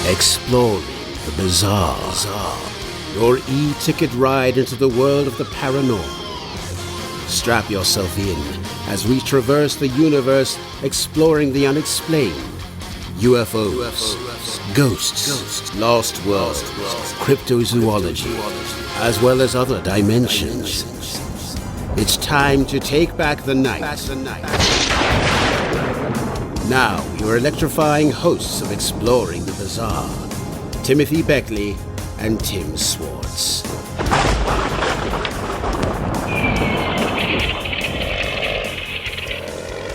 Exploring the bizarre. Your e-ticket ride into the world of the paranormal. Strap yourself in as we traverse the universe exploring the unexplained. UFOs, ghosts, lost worlds, cryptozoology, as well as other dimensions. It's time to take back the night. Now, your electrifying hosts of Exploring the Bizarre, Timothy Beckley and Tim Swartz.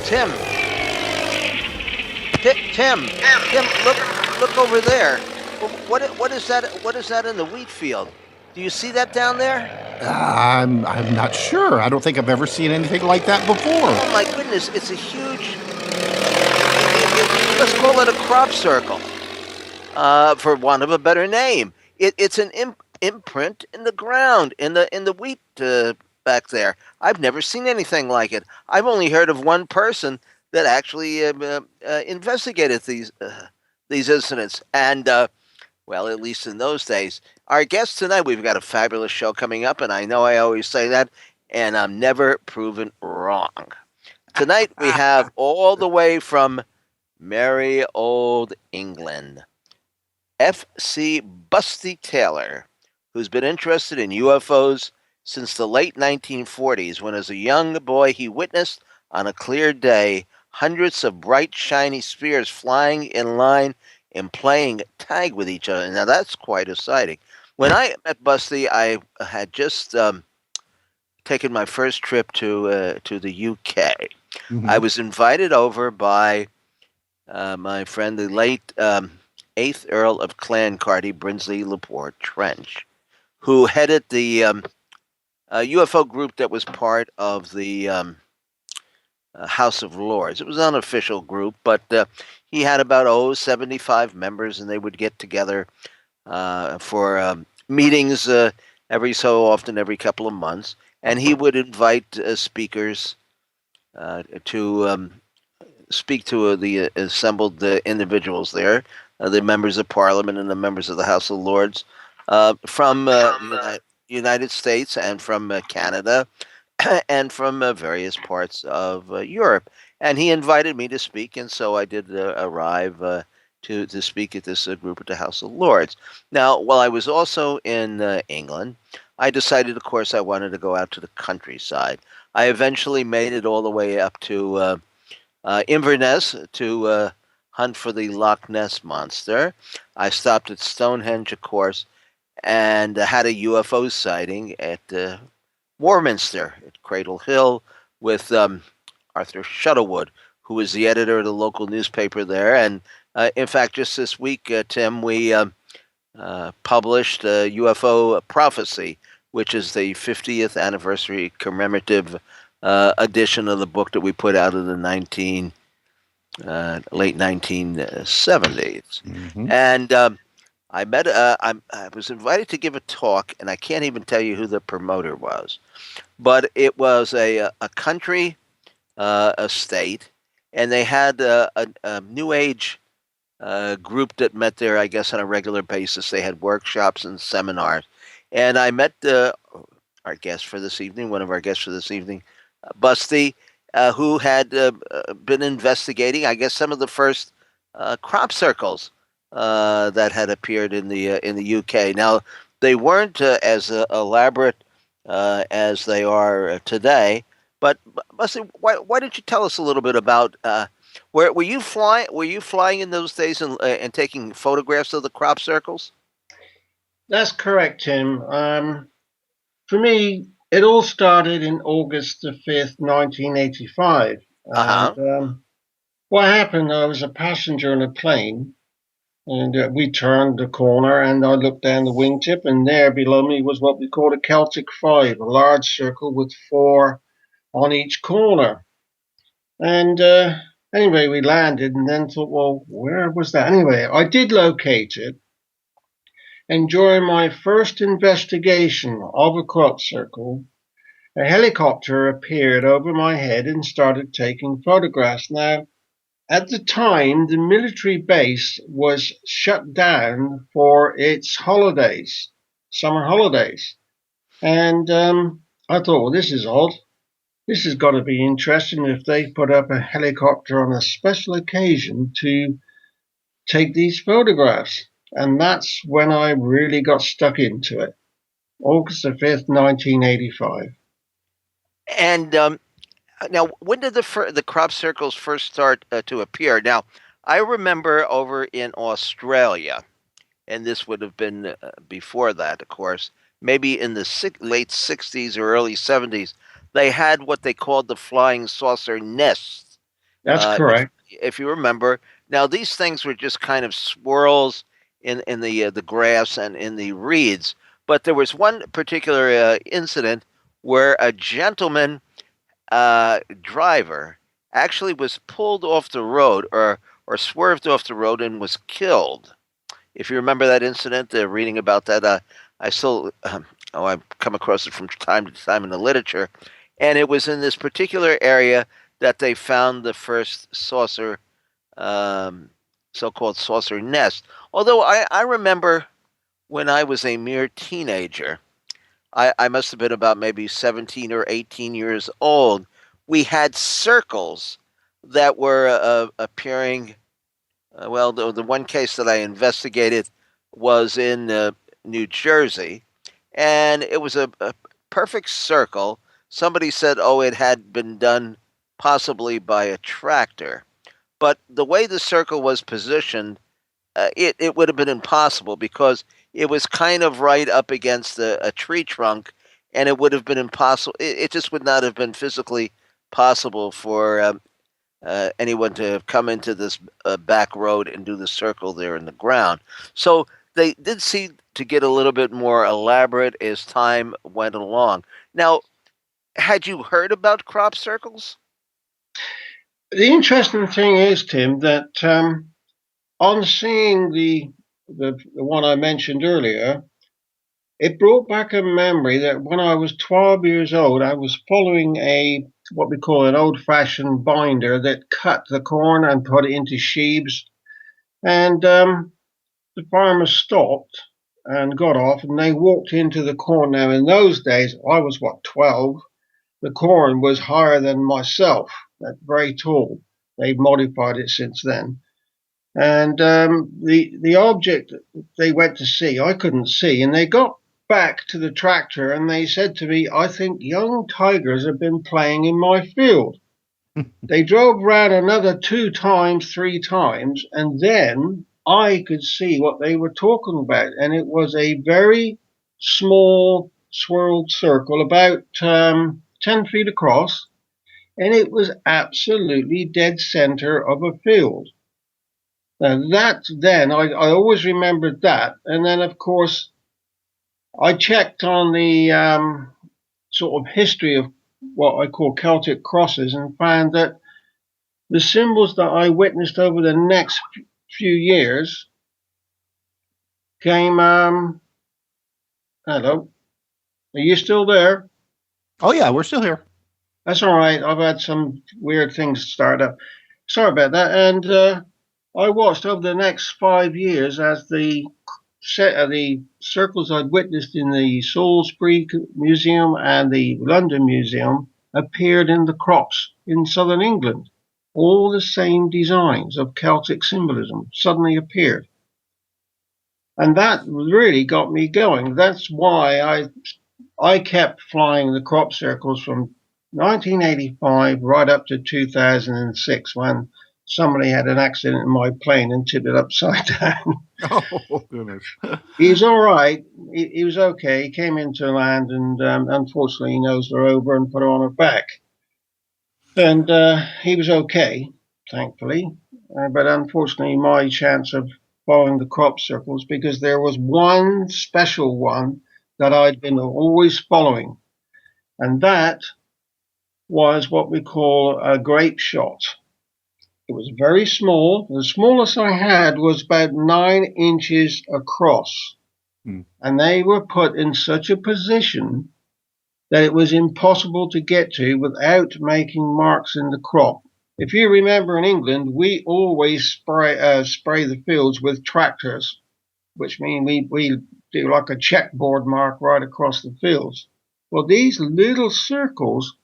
Tim, look over there. What is that? What is that in the wheat field? Do you see that down there? I'm not sure. I don't think I've ever seen anything like that before. Oh my goodness! It's a huge. Let's call it a crop circle, for want of a better name. It's an imprint in the ground, in the wheat back there. I've never seen anything like it. I've only heard of one person that actually investigated these incidents, and well, at least in those days. Our guest tonight, we've got a fabulous show coming up, and I know I always say that, and I'm never proven wrong. Tonight we have all the way from merry old England, FC Busty Taylor, who's been interested in UFOs since the late 1940s, when as a young boy he witnessed on a clear day hundreds of bright, shiny spheres flying in line and playing tag with each other. Now, that's quite exciting. When I met Busty, I had just taken my first trip to the UK. Mm-hmm. I was invited over by my friend, the late 8th Earl of Clancarty, Brinsley Laporte Trench, who headed the UFO group that was part of the House of Lords. It was an unofficial group, but he had about 75 members, and they would get together for meetings every so often, every couple of months, and he would invite speakers to speak to the assembled individuals there, the members of Parliament and the members of the House of Lords from the United States and from Canada and from various parts of Europe. And he invited me to speak, and so I did arrive to speak at this group at the House of Lords. Now, while I was also in England, I decided, of course, I wanted to go out to the countryside. I eventually made it all the way up to Inverness to hunt for the Loch Ness Monster. I stopped at Stonehenge, of course, and had a UFO sighting at Warminster, at Cradle Hill, with Arthur Shuttlewood, who was the editor of the local newspaper there. And in fact, just this week, Tim, we published UFO Prophecy, which is the 50th anniversary commemorative edition of the book that we put out in the late 1970s. Mm-hmm. And I was invited to give a talk, and I can't even tell you who the promoter was, but it was a country estate, and they had a New Age group that met there, I guess, on a regular basis. They had workshops and seminars, and I met our guest for this evening, one of our guests for this evening, Busty, who had been investigating, I guess, some of the first crop circles that had appeared in the UK. Now, they weren't as elaborate as they are today. But Busty, why don't you tell us a little bit about were you flying? Were you flying in those days and taking photographs of the crop circles? That's correct, Tim. For me, it all started in August the 5th, 1985. And, what happened, I was a passenger in a plane, and we turned the corner, and I looked down the wingtip, and there below me was what we called a Celtic 5, a large circle with 4 on each corner. And anyway, we landed and then thought, well, where was that? Anyway, I did locate it. And during my first investigation of a crop circle, a helicopter appeared over my head and started taking photographs. Now, at the time, the military base was shut down for its holidays, summer holidays. And I thought, well, this is odd. This has got to be interesting if they put up a helicopter on a special occasion to take these photographs. And that's when I really got stuck into it. August the 5th, 1985. And now, when did the crop circles first start to appear? Now, I remember over in Australia, and this would have been before that, of course, maybe in the late 60s or early 70s, they had what they called the flying saucer nests. That's correct. If you remember. Now, these things were just kind of swirls in the grass and in the reeds. But there was one particular incident where a gentleman driver actually was pulled off the road or swerved off the road and was killed. If you remember that incident, reading about that, I still, I've come across it from time to time in the literature, and it was in this particular area that they found the first saucer, so-called saucer nest. Although I remember when I was a mere teenager, I must have been about maybe 17 or 18 years old, we had circles that were appearing. Well, the one case that I investigated was in New Jersey, and it was a perfect circle. Somebody said, oh, it had been done possibly by a tractor. But the way the circle was positioned, it would have been impossible because it was kind of right up against a tree trunk, and it would have been impossible. It just would not have been physically possible for anyone to come into this back road and do the circle there in the ground. So they did seem to get a little bit more elaborate as time went along. Now, had you heard about crop circles? The interesting thing is, Tim, that on seeing the one I mentioned earlier, it brought back a memory that when I was 12 years old, I was following what we call an old-fashioned binder that cut the corn and put it into sheaves. And the farmer stopped and got off, and they walked into the corn. Now, in those days, I was, 12? The corn was higher than myself, very tall. They've modified it since then. And the object they went to see, I couldn't see. And they got back to the tractor and they said to me, I think young tigers have been playing in my field. They drove around another 2 times, 3 times, and then I could see what they were talking about. And it was a very small swirled circle, about 10 feet across, and it was absolutely dead center of a field. Now I always remembered that. And then, of course, I checked on the sort of history of what I call Celtic crosses and found that the symbols that I witnessed over the next few years came. Hello, are you still there? Oh yeah, we're still here. That's all right. I've had some weird things start up. Sorry about that. And I watched over the next 5 years as the circles I'd witnessed in the Salisbury Museum and the London Museum appeared in the crops in southern England. All the same designs of Celtic symbolism suddenly appeared. And that really got me going. That's why I kept flying the crop circles from 1985 right up to 2006 when somebody had an accident in my plane and tipped it upside down. Oh, goodness. He was all right. He was okay. He came into land and unfortunately he nosed her over and put her on her back. And he was okay, thankfully. But unfortunately, my chance of following the crop circles, because there was one special one that I'd been always following. And that was what we call a grape shot. It was very small. The smallest I had was about 9 inches across. And they were put in such a position that it was impossible to get to without making marks in the crop. if you remember in England, we always spray the fields with tractors, which mean we do like a checkboard mark right across the fields. Well, these little circles,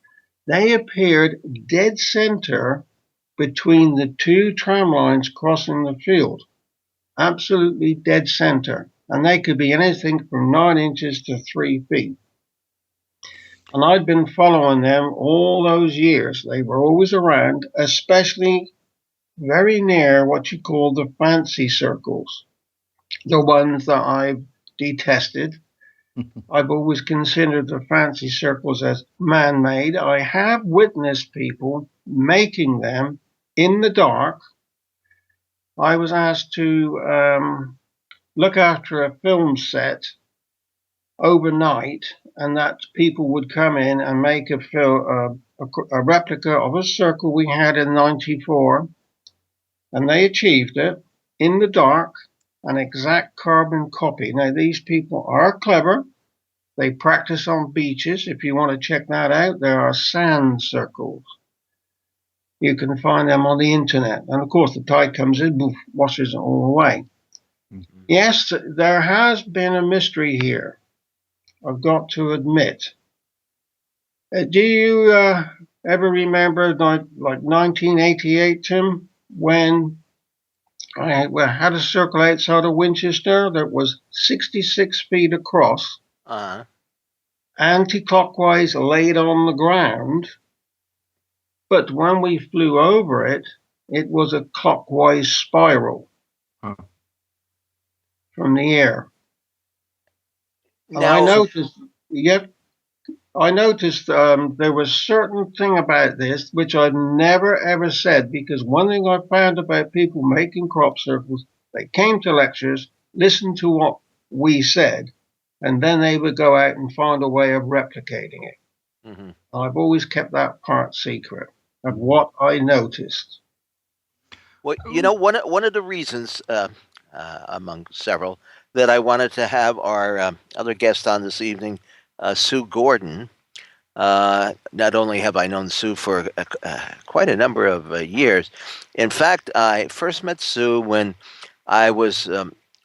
they appeared dead center between the two tram lines crossing the field. Absolutely dead center. And they could be anything from 9 inches to 3 feet. And I'd been following them all those years. They were always around, especially very near what you call the fancy circles, the ones that I've detested. I've always considered the fancy circles as man made. I have witnessed people making them in the dark. I was asked to look after a film set overnight, and that people would come in and make a replica of a circle we had in '94, and they achieved it in the dark, an exact carbon copy. Now, these people are clever. They practice on beaches. If you want to check that out, there are sand circles. You can find them on the internet. And of course, the tide comes in, boof, washes it all away. Mm-hmm. Yes, there has been a mystery here, I've got to admit. Do you ever remember like 1988, Tim, when I had a circle outside of Winchester that was 66 feet across, anti-clockwise laid on the ground, but when we flew over it, it was a clockwise spiral from the air. Now, I noticed there was a certain thing about this which I'd never ever said, because one thing I found about people making crop circles, they came to lectures, listened to what we said, and then they would go out and find a way of replicating it. Mm-hmm. I've always kept that part secret of what I noticed. Well, one of the reasons, among several, that I wanted to have our other guest on this evening, Sue Gordon. Not only have I known Sue for quite a number of years. In fact, I first met Sue when I was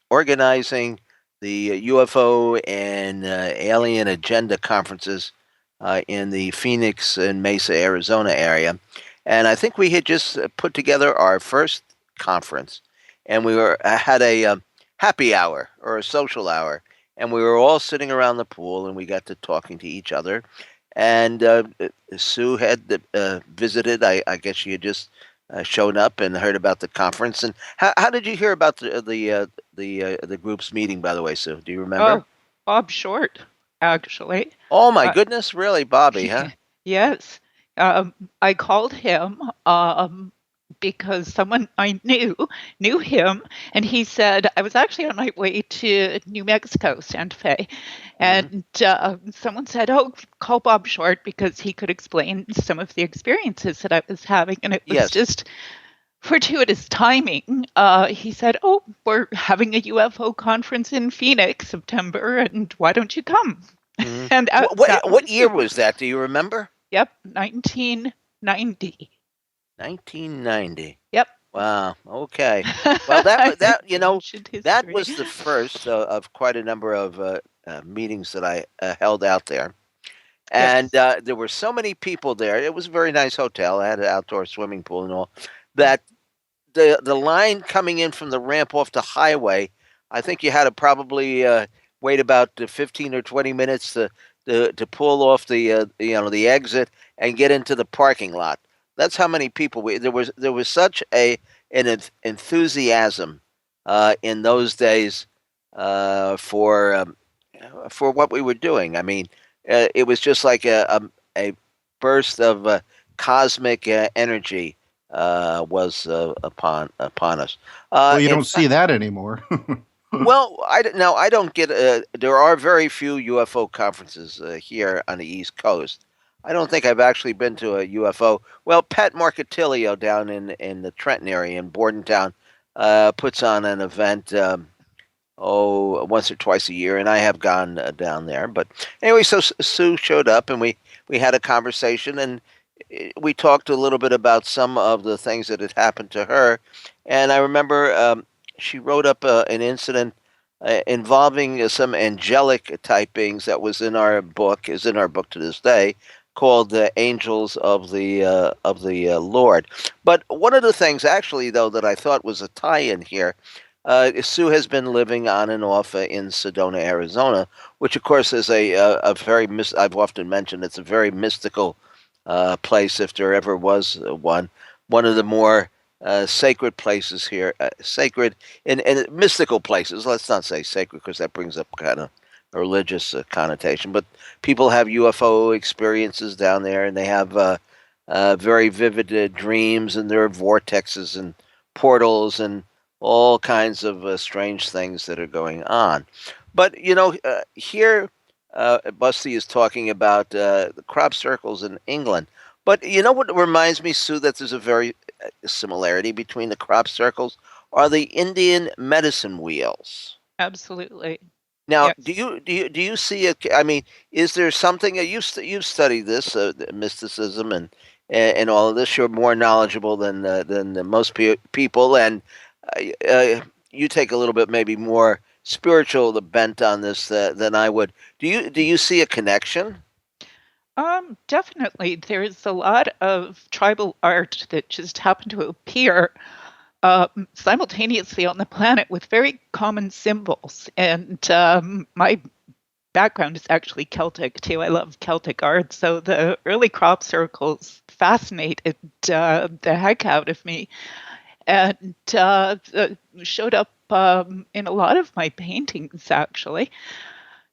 organizing the UFO and Alien Agenda conferences in the Phoenix and Mesa, Arizona area. And I think we had just put together our first conference, and we had a happy hour or a social hour, and we were all sitting around the pool, and we got to talking to each other. And Sue had visited. I guess she had just shown up and heard about the conference. And how did you hear about the group's meeting? By the way, Sue, do you remember? Oh, Bob Short, actually. Oh my goodness, really, Bobby? Huh? Yes, I called him because someone I knew him, and he said I was actually on my way to New Mexico, Santa Fe, and someone said, "Oh, call Bob Short because he could explain some of the experiences that I was having," and it was just fortuitous timing. He said, "Oh, we're having a UFO conference in Phoenix, September, and why don't you come?" Mm-hmm. And what year was that? Do you remember? Yep, 1990. 1990. Yep. Wow. Okay. Well, that was the first of quite a number of meetings that I held out there, and there were so many people there. It was a very nice hotel. It had an outdoor swimming pool and all. That the line coming in from the ramp off the highway, I think you had to probably wait about 15 or 20 minutes to pull off the exit and get into the parking lot. That's how many people there was such an enthusiasm in those days for what we were doing. I mean, it was just like a burst of cosmic energy was upon us. Well, you don't see that anymore. Well, I don't get. There are very few UFO conferences here on the East Coast. I don't think I've actually been to a UFO. Well, Pat Marcatilio down in the Trenton area in Bordentown puts on an event once or twice a year, and I have gone down there. But anyway, so Sue showed up, and we had a conversation, and we talked a little bit about some of the things that had happened to her, and I remember she wrote up an incident involving some angelic type beings that was in our book, is in our book to this day, called the Angels of the Lord. But one of the things, actually, though, that I thought was a tie-in here. Sue has been living on and off in Sedona, Arizona, which, of course, is a very I've often mentioned it's a very mystical place, if there ever was one. One of the more sacred places here, sacred and mystical places. Let's not say sacred because that brings up kind of a religious connotation. But people have UFO experiences down there, and they have very vivid dreams, and there are vortexes and portals and all kinds of strange things that are going on. But here Busty is talking about the crop circles in England. But you know what reminds me, Sue, that there's a very similarity between the crop circles are the Indian medicine wheels. Absolutely. Now, Yes. do you see it? I mean, is there something you've studied this mysticism and all of this? You're more knowledgeable than most people, and you take a little bit maybe more spiritual the bent on this than I would. Do you see a connection? Definitely. There's a lot of tribal art that just happened to appear simultaneously on the planet with very common symbols. And my background is actually Celtic too. I love Celtic art. So the early crop circles fascinated the heck out of me and showed up in a lot of my paintings, actually.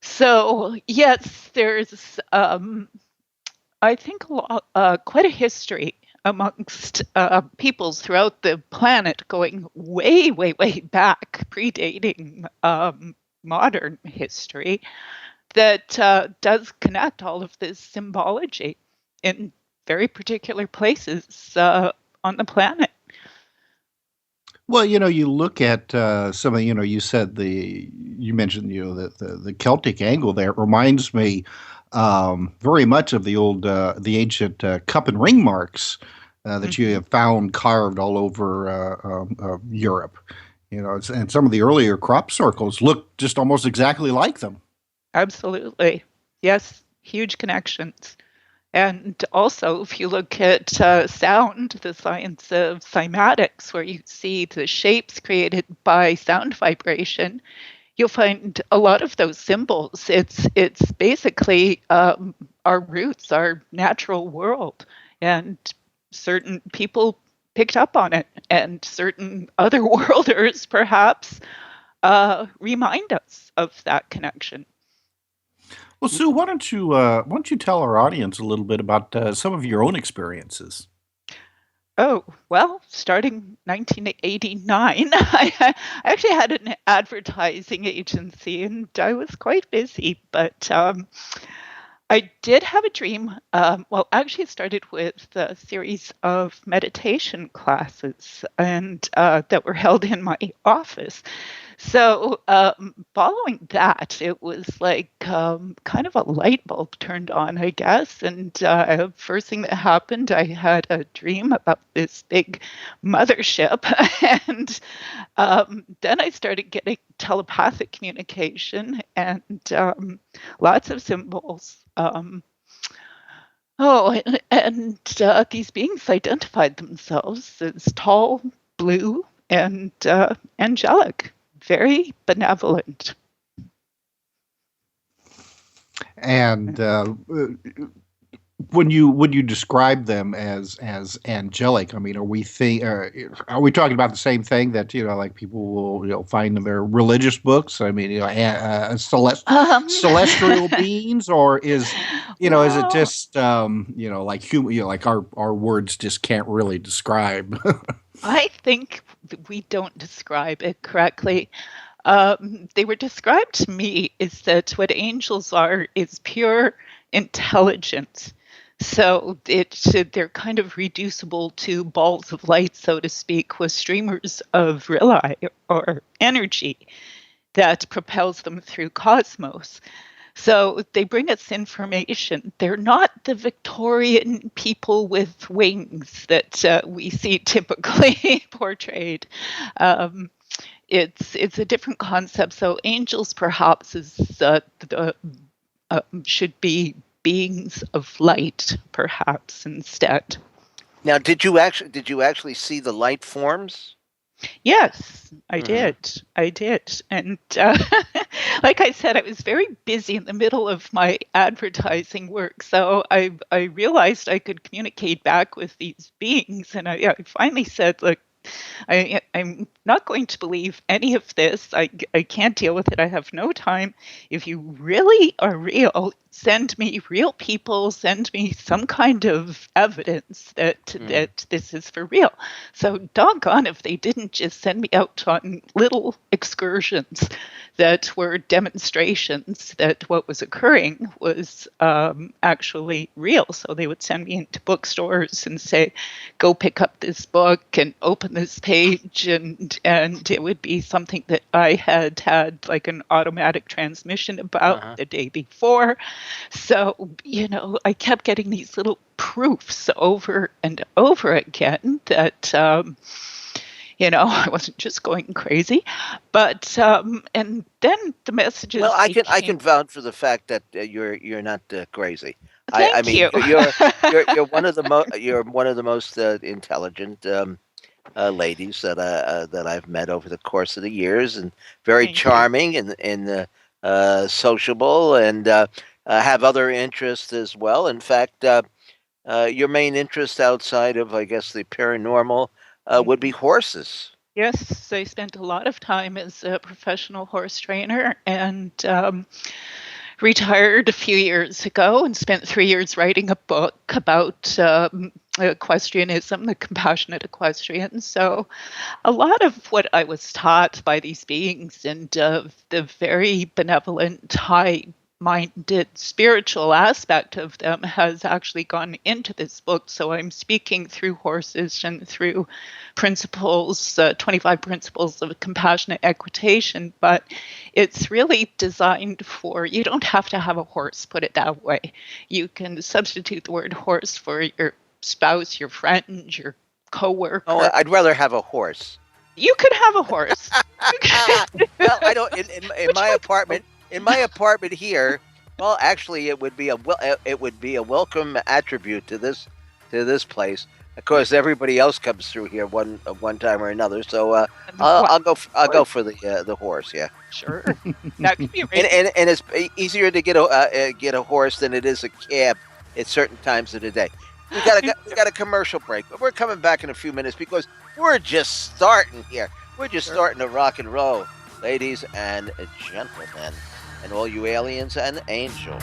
So, yes, there's, I think, quite a history amongst peoples throughout the planet going way, way, way back, predating modern history, that does connect all of this symbology in very particular places on the planet. Well, you look at some of, you mentioned, the Celtic angle there. It reminds me very much of the ancient cup and ring marks that you have found carved all over Europe. And some of the earlier crop circles look just almost exactly like them. Absolutely. Yes, huge connections. And also, if you look at sound, the science of cymatics, where you see the shapes created by sound vibration, you'll find a lot of those symbols. It's basically our roots, our natural world, and certain people picked up on it, and certain other worlders perhaps remind us of that connection. Well, Sue, why don't you tell our audience a little bit about some of your own experiences? Oh, well, starting 1989, I actually had an advertising agency and I was quite busy, but I did have a dream. Well, actually, it started with a series of meditation classes and that were held in my office. So, following that, it was like kind of a light bulb turned on, I guess. And first thing that happened, I had a dream about this big mothership. And then I started getting telepathic communication and lots of symbols. And these beings identified themselves as tall, blue, and angelic. Very benevolent. And when you describe them as angelic, I mean, are we talking about the same thing that like people will find in their religious books? I mean, celestial beings, or is is it just like human? Like our words just can't really describe. I think we don't describe it correctly. They were described to me is that what angels are is pure intelligence. So they're kind of reducible to balls of light, so to speak, with streamers of relay or energy that propels them through cosmos. So they bring us information. They're not the Victorian people with wings that we see typically portrayed. It's a different concept. So angels perhaps should be beings of light, perhaps instead. Now, did you actually see the light forms? Yes, I did. I did. And like I said, I was very busy in the middle of my advertising work. So I realized I could communicate back with these beings. And I finally said, look, I'm not going to believe any of this. I can't deal with it. I have no time. If you really are real, send me real people, send me some kind of evidence that this is for real. So doggone if they didn't just send me out on little excursions that were demonstrations that what was occurring was actually real. So they would send me into bookstores and say, go pick up this book and open this page, and it would be something that I had like an automatic transmission about the day before. So, I kept getting these little proofs over and over again that, I wasn't just going crazy. But, and then the messages. Well, I can vouch for the fact that you're not crazy. Thank you. You're one of the most intelligent ladies that I've met over the course of the years, and very charming and sociable, and have other interests as well. In fact, your main interest outside of, I guess, the paranormal would be horses. Yes, I spent a lot of time as a professional horse trainer, and retired a few years ago and spent 3 years writing a book about equestrianism, the compassionate equestrian. So a lot of what I was taught by these beings and the very benevolent, high-minded spiritual aspect of them has actually gone into this book. So I'm speaking through horses and through principles, 25 principles of compassionate equitation, but it's really designed for, you don't have to have a horse, put it that way. You can substitute the word horse for your spouse, your friend, your coworker. Oh, I'd rather have a horse. You could have a horse. Well, I don't. In my apartment, here. Well, actually, it would be a welcome attribute to this place. Of course, everybody else comes through here one time or another. So I'll go for the horse. Yeah. Sure. That could be and it's easier to get a horse than it is a cab at certain times of the day. We got a commercial break, but we're coming back in a few minutes because we're just starting here. We're just starting to rock and roll, ladies and gentlemen, and all you aliens and angels.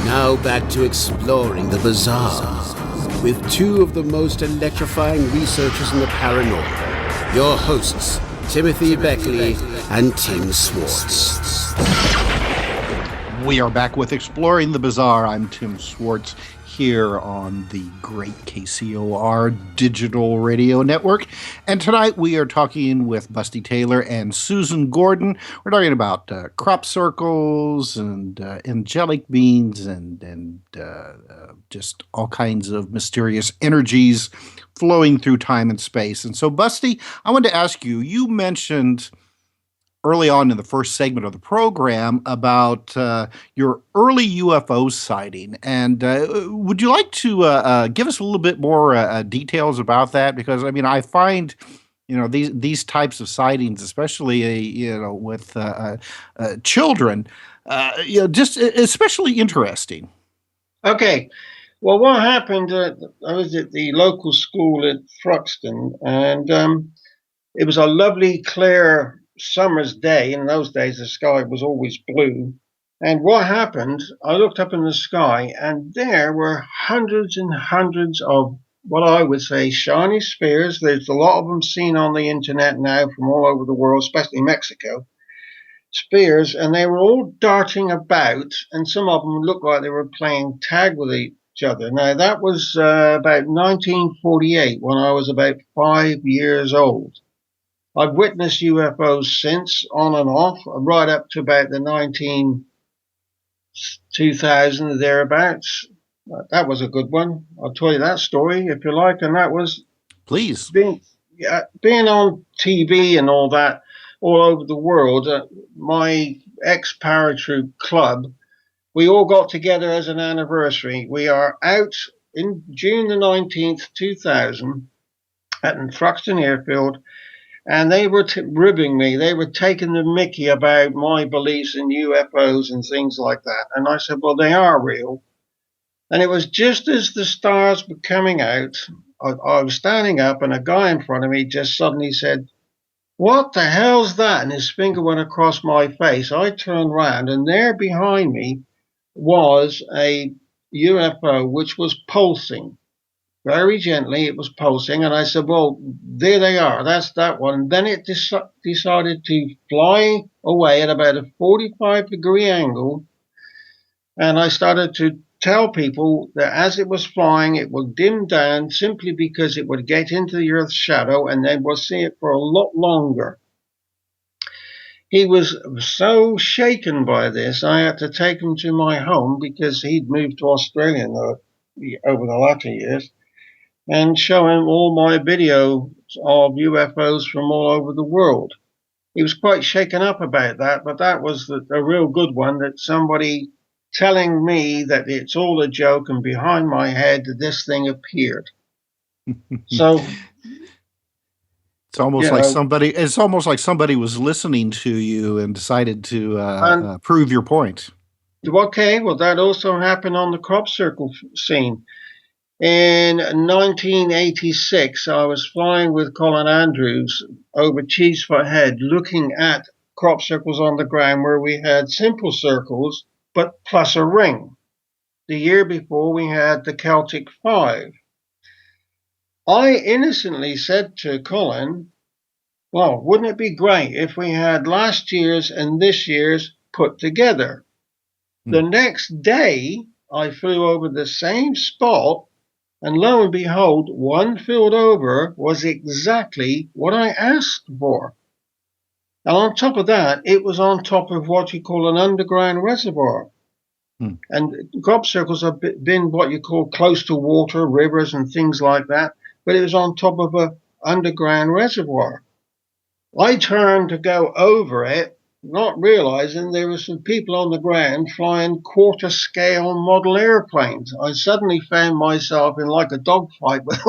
Now back to exploring the bizarre with two of the most electrifying researchers in the paranormal. Your hosts, Timothy Beckley and Tim Swartz. We are back with Exploring the Bizarre. I'm Tim Swartz here on the great KCOR Digital Radio Network. And tonight we are talking with Busty Taylor and Susan Gordon. We're talking about crop circles and angelic beings and just all kinds of mysterious energies flowing through time and space. And so, Busty, I wanted to ask you, you mentioned early on in the first segment of the program about your early UFO sighting. And would you like to give us a little bit more details about that? Because, I mean, I find, these types of sightings, especially, with children, just especially interesting. Okay. Well, what happened, I was at the local school at Thruxton, and it was a lovely, clear summer's day. In those days, the sky was always blue. And what happened, I looked up in the sky, and there were hundreds and hundreds of what I would say shiny spheres. There's a lot of them seen on the internet now from all over the world, especially Mexico. Spheres, and they were all darting about, and some of them looked like they were playing tag with each other. Now, that was about 1948, when I was about 5 years old. I've witnessed UFOs since, on and off, right up to about the 2000 thereabouts. That was a good one. I'll tell you that story if you like. And that was Please. being on TV and all that all over the world. My ex-paratroop club, we all got together as an anniversary. We are out in June the 19th, 2000 at Thruxton Airfield, and they were ribbing me. They were taking the mickey about my beliefs in UFOs and things like that. And I said, well, they are real. And it was just as the stars were coming out, I was standing up and a guy in front of me just suddenly said, what the hell's that? And his finger went across my face. I turned around and there behind me was a UFO which was pulsing. Very gently, it was pulsing. And I said, well, there they are. That's that one. And then it decided to fly away at about a 45-degree angle. And I started to tell people that as it was flying, it would dim down simply because it would get into the Earth's shadow and they would see it for a lot longer. He was so shaken by this, I had to take him to my home because he'd moved to Australia over the latter years, and show him all my videos of UFOs from all over the world. He was quite shaken up about that, but that was a real good one, that somebody telling me that it's all a joke and behind my head this thing appeared. So it's almost like somebody was listening to you and decided to prove your point. Okay, well, that also happened on the crop circle scene. In 1986, I was flying with Colin Andrews over Cheesefoot Head, looking at crop circles on the ground where we had simple circles, but plus a ring. The year before, we had the Celtic 5. I innocently said to Colin, well, wouldn't it be great if we had last year's and this year's put together? The next day, I flew over the same spot, and lo and behold, one field over was exactly what I asked for. And on top of that, it was on top of what you call an underground reservoir. And crop circles have been what you call close to water, rivers and things like that, but it was on top of an underground reservoir. I turned to go over it, not realizing there were some people on the ground flying quarter-scale model airplanes. I suddenly found myself in like a dogfight with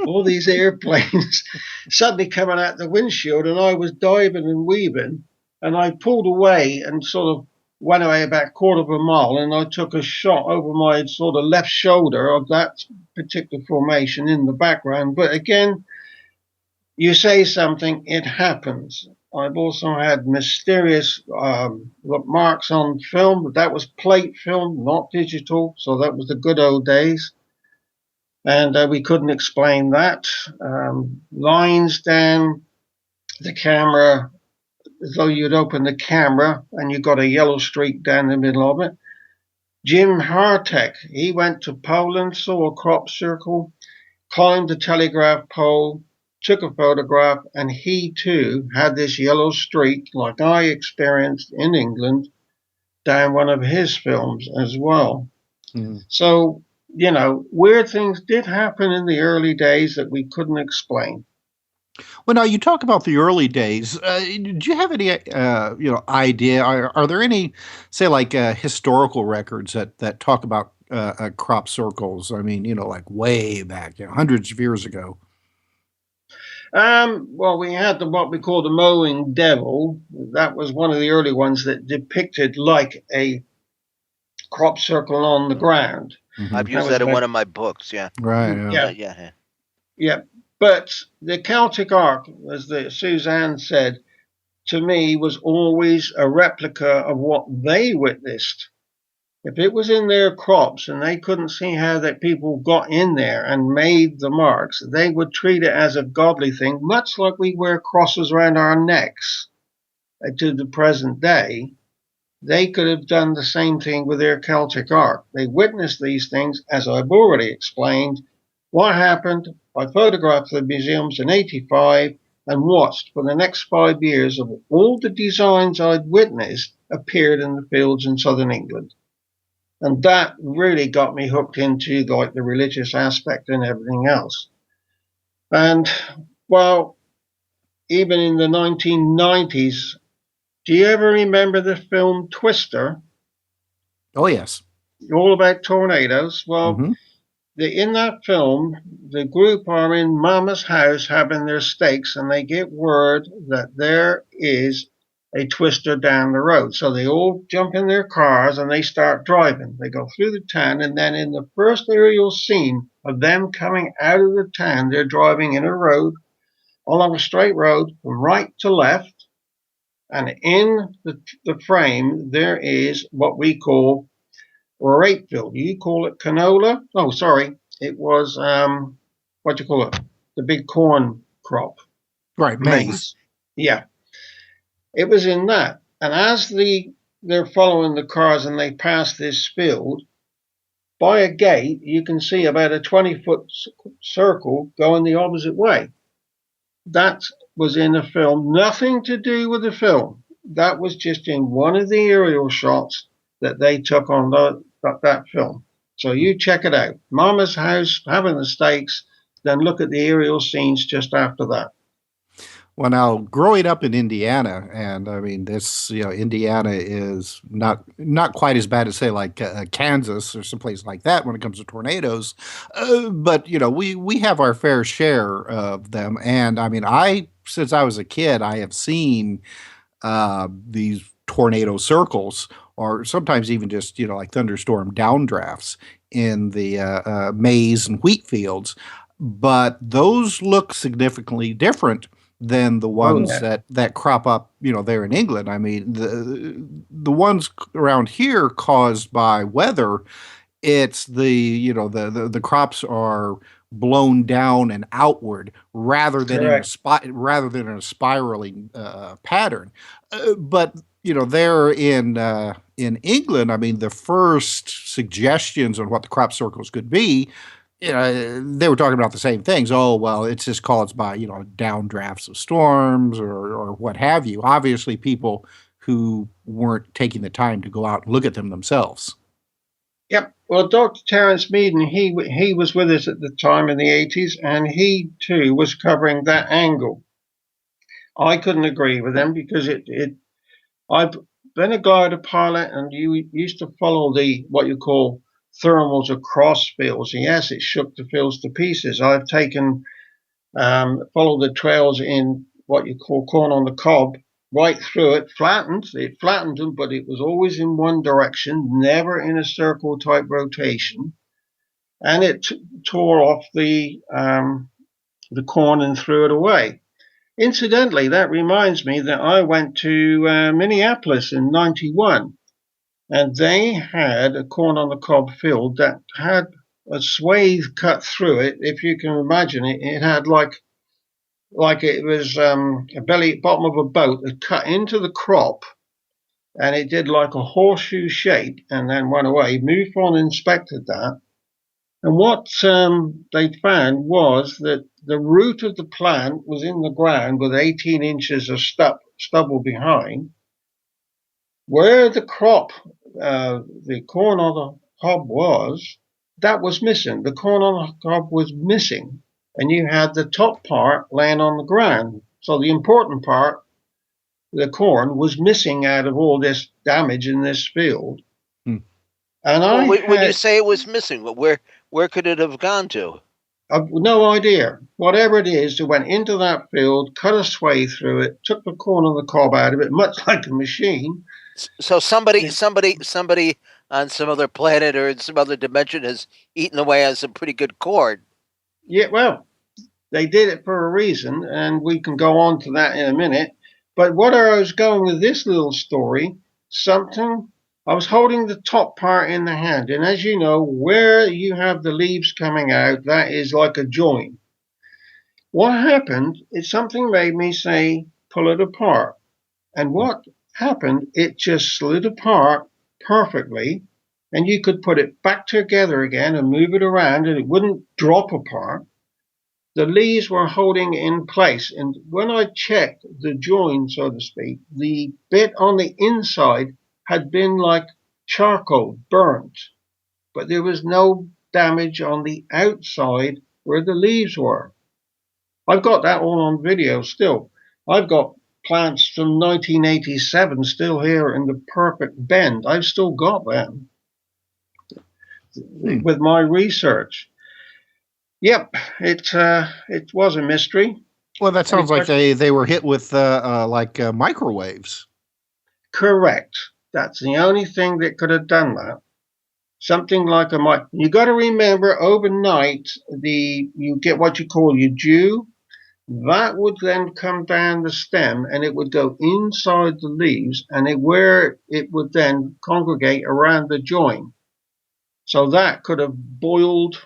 all these airplanes suddenly coming out the windshield, and I was diving and weaving, and I pulled away and sort of went away about a quarter of a mile, and I took a shot over my sort of left shoulder of that particular formation in the background. But again, you say something, it happens. I've also had mysterious marks on film, but that was plate film, not digital, so that was the good old days. And we couldn't explain that. Lines down the camera, as though you'd open the camera and you got a yellow streak down the middle of it. Jim Hartek, he went to Poland, saw a crop circle, climbed the telegraph pole, took a photograph, and he too had this yellow streak like I experienced in England down one of his films as well. So, you know, weird things did happen in the early days that we couldn't explain. Well, now you talk about the early days. Do you have any, idea? Are there any, say, like historical records that talk about crop circles? I mean, like way back, hundreds of years ago. Well, we had what we call the mowing devil. That was one of the early ones that depicted like a crop circle on the ground. I've used that in one of my books. Yeah. Right. Yeah. But the Celtic Ark, as Suzanne said, to me was always a replica of what they witnessed. If it was in their crops and they couldn't see how that people got in there and made the marks, they would treat it as a godly thing, much like we wear crosses around our necks to the present day. They could have done the same thing with their Celtic Ark. They witnessed these things, as I've already explained. What happened? I photographed the museums in '85. and watched for the next 5 years of all the designs I'd witnessed appeared in the fields in southern England. And that really got me hooked into like the religious aspect and everything else. And well, even in the 1990s, do you ever remember the film Twister? Oh, yes. All about tornadoes. Well, in that film, the group are in Mama's house having their steaks, and they get word that there is a twister down the road. So they all jump in their cars and they start driving. They go through the town, and then in the first aerial scene of them coming out of the town, they're driving in a road, along a straight road from right to left. And in the frame, there is what we call rapefield. You call it canola? Oh, sorry. It was, what do you call it? The big corn crop. Right, maize. Yeah. It was in that. And as they're following the cars and they pass this field, by a gate, you can see about a 20-foot circle going the opposite way. That was in a film, nothing to do with the film. That was just in one of the aerial shots that they took on that film. So you check it out. Mama's house, having the steaks, then look at the aerial scenes just after that. Well, now growing up in Indiana, and I mean, Indiana is not quite as bad as say like Kansas or someplace like that when it comes to tornadoes, but we have our fair share of them. And I mean, since I was a kid, I have seen these tornado circles, or sometimes even just like thunderstorm downdrafts in the maize and wheat fields, but those look significantly different than the ones that crop up, there in England. I mean, the ones around here caused by weather, it's the crops are blown down and outward rather than in a spiraling pattern. But there in England, I mean, the first suggestions on what the crop circles could be, they were talking about the same things. Oh, well, it's just caused by, downdrafts of storms or what have you. Obviously, people who weren't taking the time to go out and look at them themselves. Yep. Well, Dr. Terence Meaden, he was with us at the time in the 80s, and he, too, was covering that angle. I couldn't agree with him because I've been a glider pilot, and you used to follow what you call thermals across fields. Yes, it shook the fields to pieces. I've taken, followed the trails in what you call corn on the cob, right through it, flattened them, but it was always in one direction, never in a circle type rotation. And it tore off the corn and threw it away. Incidentally, that reminds me that I went to Minneapolis in '91. And they had a corn on the cob field that had a swathe cut through it. If you can imagine it, it had like it was a bottom of a boat that cut into the crop, and it did like a horseshoe shape and then went away. MUFON inspected that. And what they found was that the root of the plant was in the ground with 18 inches of stubble behind. Where the crop, the corn on the cob was, that was missing. The corn on the cob was missing, and you had the top part laying on the ground. So the important part, the corn, was missing out of all this damage in this field. And when you say it was missing, where could it have gone to? I've no idea. Whatever it is, it went into that field, cut a swathe through it, took the corn on the cob out of it, much like a machine. So somebody on some other planet or in some other dimension has eaten away at some pretty good corn. Yeah, well, they did it for a reason, and we can go on to that in a minute. But what I was going with this little story, I was holding the top part in the hand, and as you know, where you have the leaves coming out, that is like a joint. What happened is something made me say, pull it apart. And what happened, it just slid apart perfectly, and you could put it back together again and move it around, and it wouldn't drop apart. the leaves were holding in place. And when I checked the join, so to speak, the bit on the inside had been like charcoal burnt, but there was no damage on the outside where the leaves were. I've got that all on video still. I've got plants from 1987 still here in the perfect bend. I've still got them with my research. Yep, it was a mystery. Well, that sounds like they were hit with microwaves. Correct. That's the only thing that could have done that. Something like a mic. You got to remember, overnight, you get what you call your dew. That would then come down the stem, and it would go inside the leaves, and where it would then congregate around the join. So that could have boiled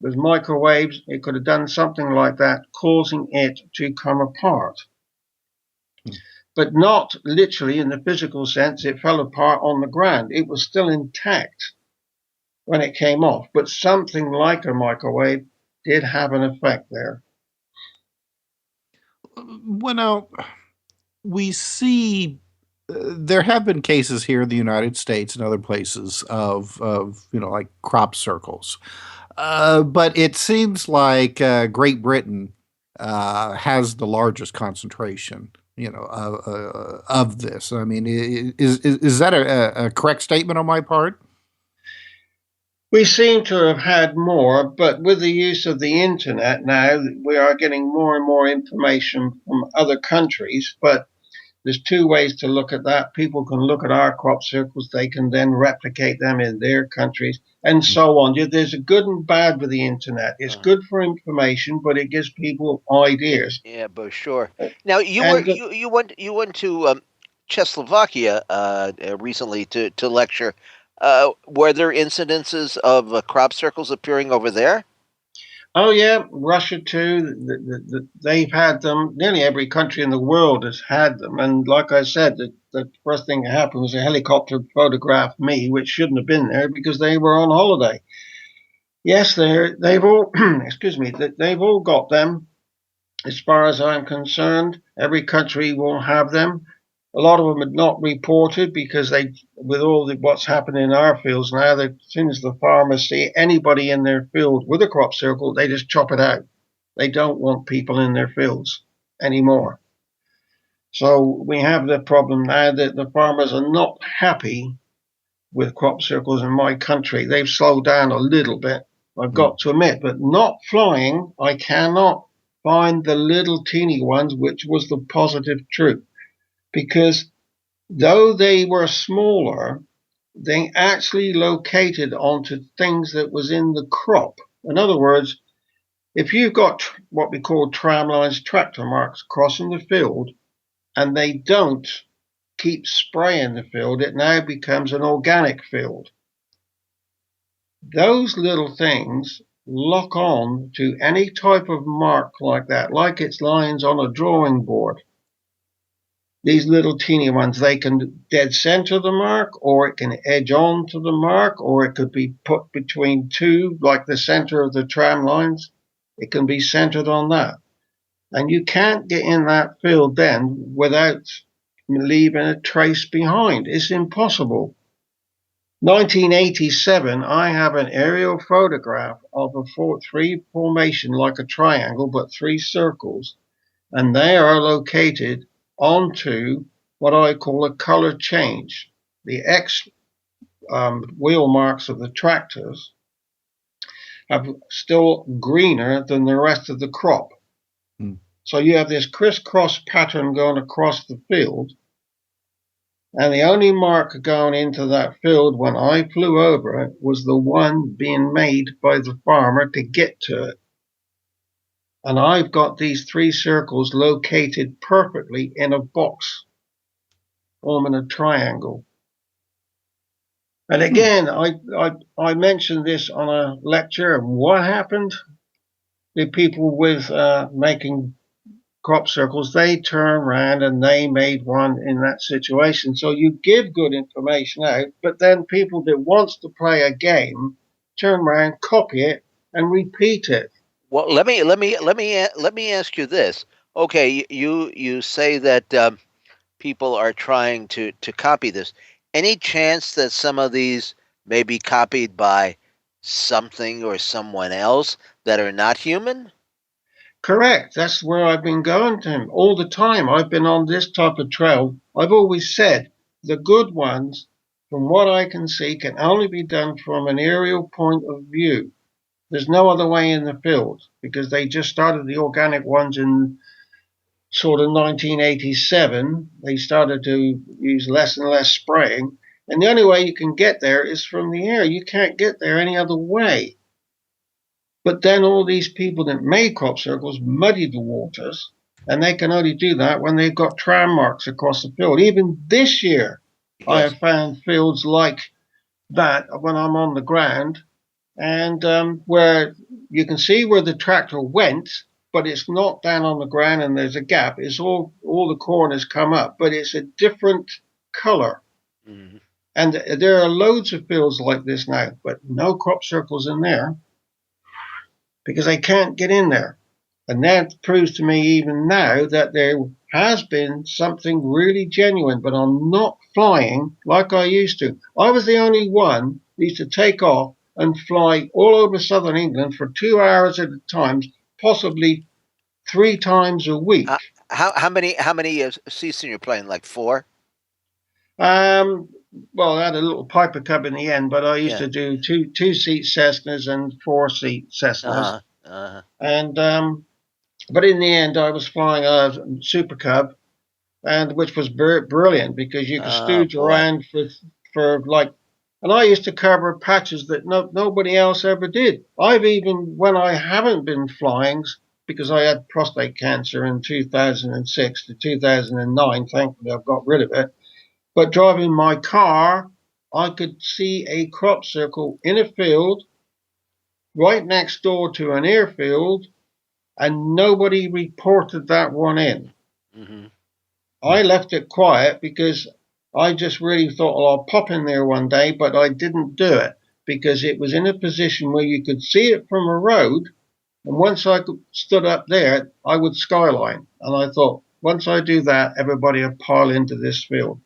with microwaves. It could have done something like that, causing it to come apart. But not literally in the physical sense. It fell apart on the ground. It was still intact when it came off, but something like a microwave did have an effect there. Well, now, we see there have been cases here in the United States and other places of like crop circles. But it seems like Great Britain has the largest concentration, of this. I mean, is that a correct statement on my part? We seem to have had more, but with the use of the internet now, we are getting more and more information from other countries. But there's two ways to look at that. People can look at our crop circles. They can then replicate them in their countries and so on. There's a good and bad with the internet. It's good for information, but it gives people ideas. Yeah, but sure. Now, you went to Czechoslovakia recently to lecture. Were there incidences of crop circles appearing over there? Oh, yeah, Russia too. They've had them. Nearly every country in the world has had them. And like I said, the first thing that happened was a helicopter photographed me, which shouldn't have been there because they were on holiday. Yes, they've all, excuse me, they've all got them. As far as I'm concerned, every country will have them. A lot of them are not reported because with all what's happening in our fields now, as soon as the farmers see anybody in their field with a crop circle, they just chop it out. They don't want people in their fields anymore. So we have the problem now that the farmers are not happy with crop circles in my country. They've slowed down a little bit, I've got to admit, but not flying. I cannot find the little teeny ones, which was the positive truth. Because though they were smaller, they actually located onto things that was in the crop. In other words, if you've got what we call tram lines, tractor marks crossing the field, and they don't keep spraying the field, it now becomes an organic field. Those little things lock on to any type of mark like that, like it's lines on a drawing board. These little teeny ones, they can dead center the mark, or it can edge on to the mark, or it could be put between two, like the center of the tram lines. It can be centered on that. And you can't get in that field then without leaving a trace behind. It's impossible. 1987, I have an aerial photograph of a three formation like a triangle, but three circles, and they are located onto what I call a color change. The X wheel marks of the tractors are still greener than the rest of the crop. So you have this crisscross pattern going across the field, and the only mark going into that field when I flew over it was the one being made by the farmer to get to it. And I've got these three circles located perfectly in a box, forming a triangle. And again, I mentioned this on a lecture, and what happened? The people with making crop circles, they turn around and they made one in that situation. So you give good information out, but then people that wants to play a game turn around, copy it, and repeat it. Well, let me ask you this. Okay, you say that people are trying to copy this. Any chance that some of these may be copied by something or someone else that are not human? Correct. That's where I've been going to him all the time. I've been on this type of trail. I've always said the good ones, from what I can see, can only be done from an aerial point of view. There's no other way in the field because they just started the organic ones in sort of 1987. They started to use less and less spraying. And the only way you can get there is from the air. You can't get there any other way. But then all these people that made crop circles muddy the waters, and they can only do that when they've got tram marks across the field. Even this year, I Yes. have found fields like that when I'm on the ground, and where you can see where the tractor went, but it's not down on the ground and there's a gap. It's all the corners come up, but it's a different color. Mhm. And there are loads of fields like this now, but no crop circles in there because they can't get in there. And that proves to me even now that there has been something really genuine, but I'm not flying like I used to. I was the only one who used to take off and fly all over southern England for 2 hours at a time, possibly 3 times a week. Uh, how many seats in your plane? Like four? Um, well, I had a little Piper Cub in the end, but I used Yeah. to do two-seat Cessnas and four-seat Cessnas. Uh-huh. Uh-huh. And but in the end, I was flying a Super Cub, and which was brilliant because you could Oh stooge boy. around for like. And I used to cover patches that nobody else ever did. I've even when I haven't been flying because I had prostate cancer in 2006 to 2009. Thankfully, I've got rid of it. But driving my car, I could see a crop circle in a field right next door to an airfield, and nobody reported that one in. Hmm. I left it quiet because I just really thought, well, I'll pop in there one day, but I didn't do it because it was in a position where you could see it from a road. And once I stood up there, I would skyline. And I thought, once I do that, everybody will pile into this field.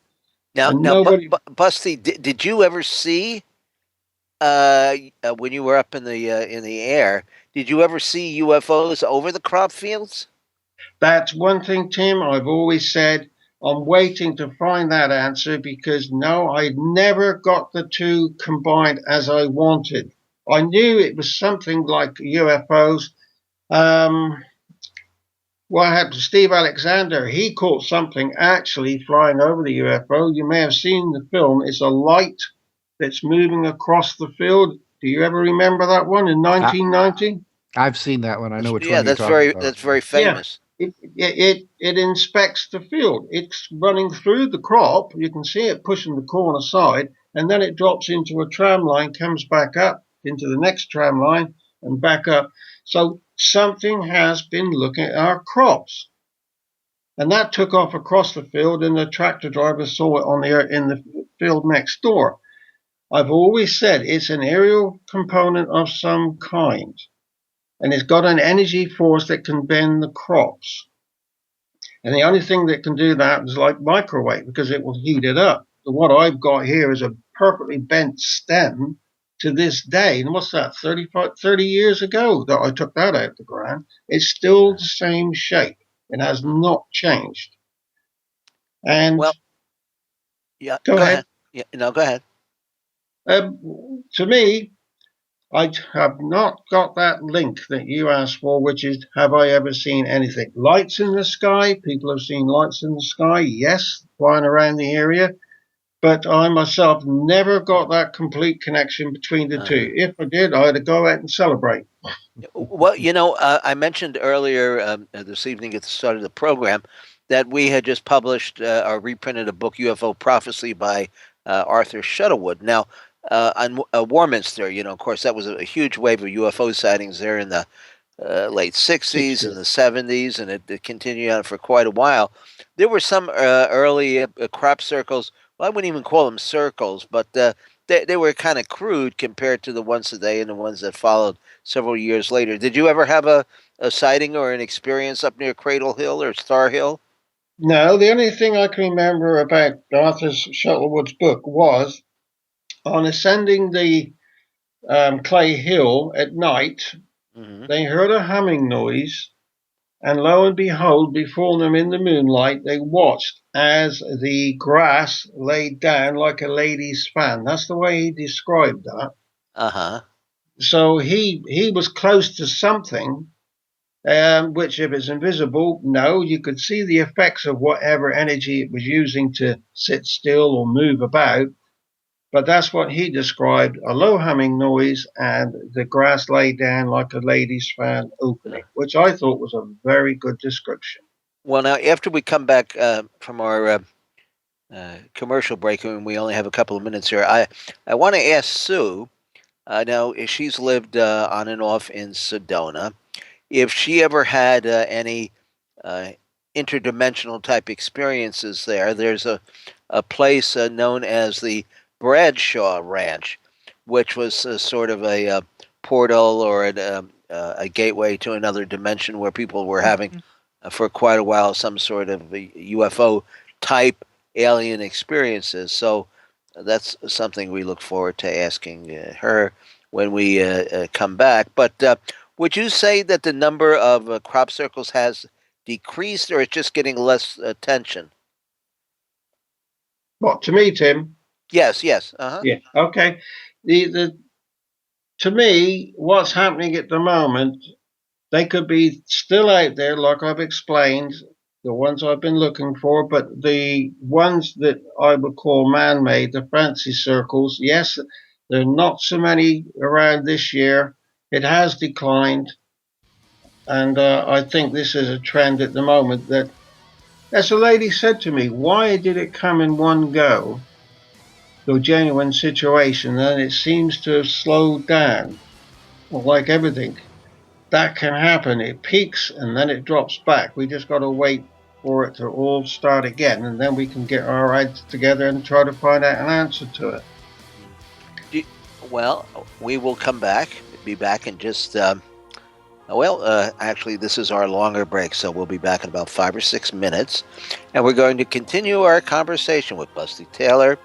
Now, And now, nobody, Busty, did you ever see when you were up in the air? Did you ever see UFOs over the crop fields? that's one thing, Tim, I've always said. I'm waiting to find that answer because no, I never got the two combined as I wanted. I knew it was something like UFOs. Um, what happened to Steve Alexander? He caught something actually flying over the UFO. You may have seen the film. It's a light that's moving across the field. Do you ever remember that one in I, 1990? I've seen that one. I know which Yeah, one you're talking about. that's very Yeah. famous. It inspects the field. It's running through the crop. You can see it pushing the corn aside, and then it drops into a tram line, comes back up into the next tram line, and back up. So something has been looking at our crops, and that took off across the field, and the tractor driver saw it on the in the field next door. I've always said it's an aerial component of some kind, and it's got an energy force that can bend the crops. And the only thing that can do that is like microwave because it will heat it up. So what I've got here is a perfectly bent stem to this day. And what's that, 30 years ago that I took that out of the ground? It's still the same shape. It has not changed. And Well, yeah. go Go ahead. ahead. Yeah, no, go ahead. To me, I have not got that link that you asked for, which is have I ever seen anything? Lights in the sky. People have seen lights in the sky, yes, flying around the area. But I myself never got that complete connection between the Uh-huh. two. If I did, I'd go out and celebrate. Well, I mentioned earlier this evening at the start of the program that we had just published or reprinted a book, UFO Prophecy by Arthur Shuttlewood. Now, on Warminster, of course, that was a huge wave of UFO sightings there in the late 60s and the 70s, and it continued on for quite a while. There were some early crop circles. Well, I wouldn't even call them circles, but they were kind of crude compared to the ones today and the ones that followed several years later. Did you ever have a sighting or an experience up near Cradle Hill or Star Hill? No, the only thing I can remember about Arthur Shuttlewood's book was on ascending the Clay Hill at night, they heard a humming noise, and lo and behold, before them in the moonlight, they watched as the grass laid down like a lady's fan. That's the way he described that. So he was close to something, which if it's invisible, no, you could see the effects of whatever energy it was using to sit still or move about. But that's what he described, a low humming noise and the grass laid down like a lady's fan opening, which I thought was a very good description. Well, now, after we come back from our commercial break, and we only have a couple of minutes here, I want to ask Sue, now, she's lived on and off in Sedona, if she ever had any interdimensional type experiences there. There's a place known as the Bradshaw Ranch, which was sort of a portal or a gateway to another dimension where people were having for quite a while some sort of UFO type alien experiences. So that's something we look forward to asking her when we come back. But would you say that the number of crop circles has decreased, or it's just getting less attention? What, to me, Tim? Yes. Yeah. Okay. To me, what's happening at the moment, they could be still out there, like I've explained, the ones I've been looking for, but the ones that I would call man-made, the fancy circles, yes, there are not so many around this year. It has declined, and I think this is a trend at the moment that, as a lady said to me, why did it come in one go? The genuine situation, and it seems to have slowed down. Well, like everything, that can happen. It peaks and then it drops back. We just got to wait for it to all start again, and then we can get our heads together and try to find out an answer to it. Well, we will come back. Be back in just actually, this is our longer break, so we'll be back in about 5 or 6 minutes, and we're going to continue our conversation with Busty Taylor,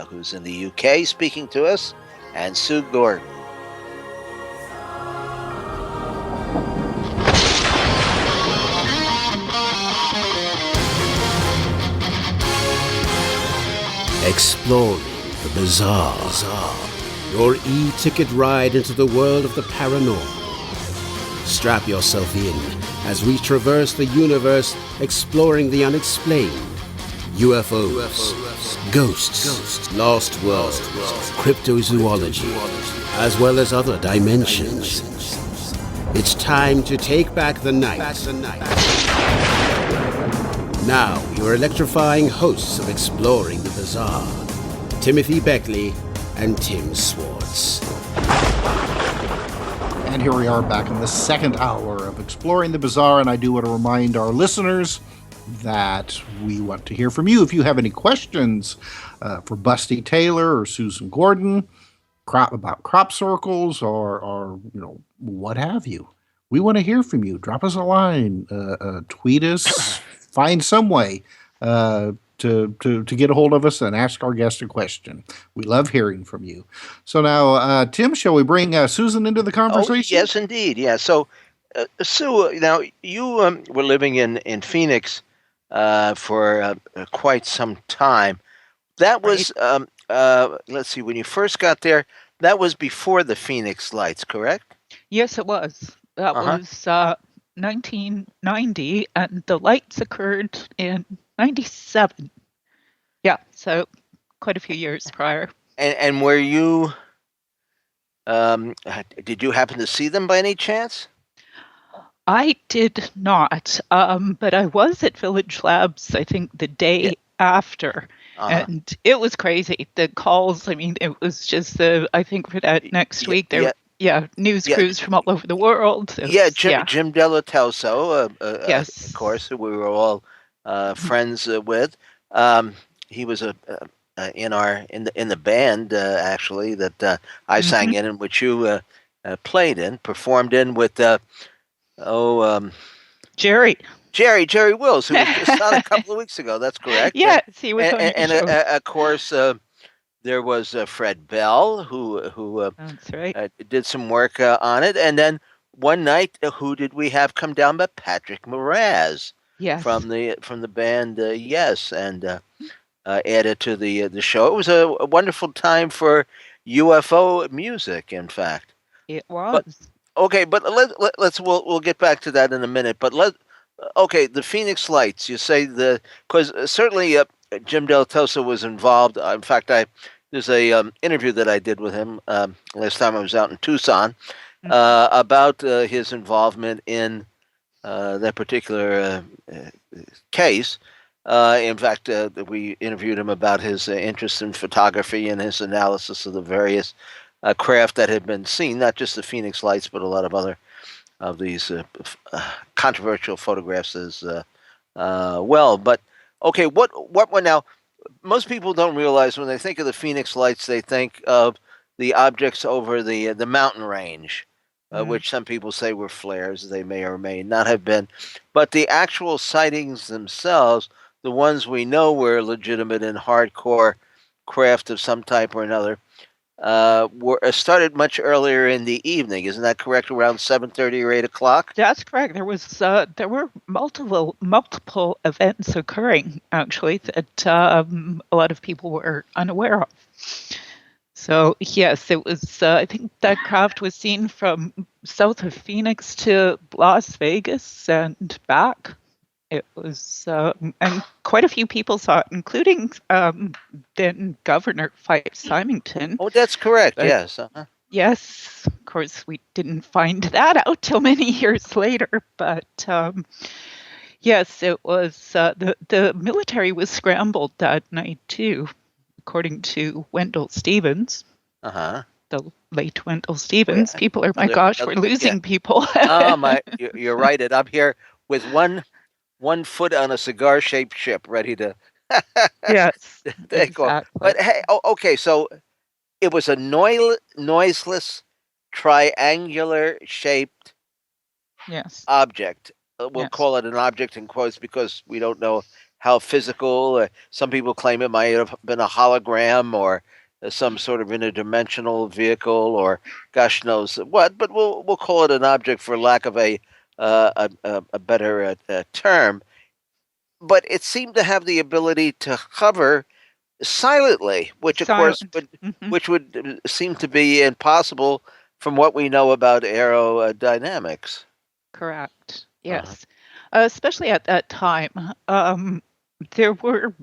who's in the UK speaking to us, and Sue Gordon. Exploring the bizarre. Your e-ticket ride into the world of the paranormal. Strap yourself in as we traverse the universe, exploring the unexplained. UFOs, ghosts, lost worlds, cryptozoology, as well as other dimensions. It's time to take back the night. Now, your electrifying hosts of Exploring the Bizarre, Timothy Beckley and Tim Swartz. And here we are back in the second hour of Exploring the Bizarre, and I do want to remind our listeners that we want to hear from you. If you have any questions for Busty Taylor or Susan Gordon, about crop circles or what have you, we want to hear from you. Drop us a line, tweet us, find some way to get a hold of us and ask our guest a question. We love hearing from you. So now, Tim, shall we bring Susan into the conversation? Oh, yes, indeed. Yeah. So, Sue, now you were living in Phoenix for quite some time. That was, let's see, when you first got there, that was before the Phoenix Lights, correct? Yes, it was. That was 1990, and the lights occurred in 97. Yeah, so quite a few years prior. And were you, did you happen to see them by any chance? I did not, but I was at Village Labs, I think, the day after. And it was crazy. The calls, I mean, it was just I think for that next week, there news crews from all over the world. Jim Delatoso, yes, of course, who we were all friends with. He was a in the band actually that I sang in and which you played in, performed in with Jerry Wills, who was just on a couple of weeks ago. That's correct. Yes, he was on your show. Of course, there was Fred Bell, who That's right. did some work on it. And then one night, who did we have come down but Patrick Moraz? Yes. From the band Yes, and added to the show. It was a wonderful time for UFO music, in fact. It was. But we'll get back to that in a minute. But the Phoenix Lights. You say because certainly Jim Del Tosa was involved. In fact, there's a interview that I did with him last time I was out in Tucson about his involvement in that particular case. In fact, we interviewed him about his interest in photography and his analysis of the various craft that had been seen, not just the Phoenix Lights, but a lot of other of these controversial photographs as well. But okay, what were now? Most people don't realize when they think of the Phoenix Lights, they think of the objects over the mountain range, which some people say were flares. They may or may not have been, but the actual sightings themselves, the ones we know were legitimate and hardcore craft of some type or another, were started much earlier in the evening. Isn't that correct? Around 7:30 or 8 o'clock. That's correct. There were multiple events occurring actually that a lot of people were unaware of. So yes, it was. I think that craft was seen from south of Phoenix to Las Vegas and back. It was, and quite a few people saw it, including then Governor Fife Symington. Oh, that's correct. Yes. Yes. Of course, we didn't find that out till many years later. But yes, it was. The military was scrambled that night too, according to Wendell Stevens. The late Wendell Stevens. People are, my gosh, we're losing people. You're right. And I'm here with one foot on a cigar-shaped ship, ready to yes, take off. But hey, okay, so it was a noiseless, triangular-shaped object. We'll call it an object in quotes because we don't know how physical. Some people claim it might have been a hologram or some sort of interdimensional vehicle, or gosh knows what. But we'll call it an object for lack of a better term. But it seemed to have the ability to hover silently, which of course would seem to be impossible from what we know about aerodynamics. Correct. Yes. Especially at that time. There were,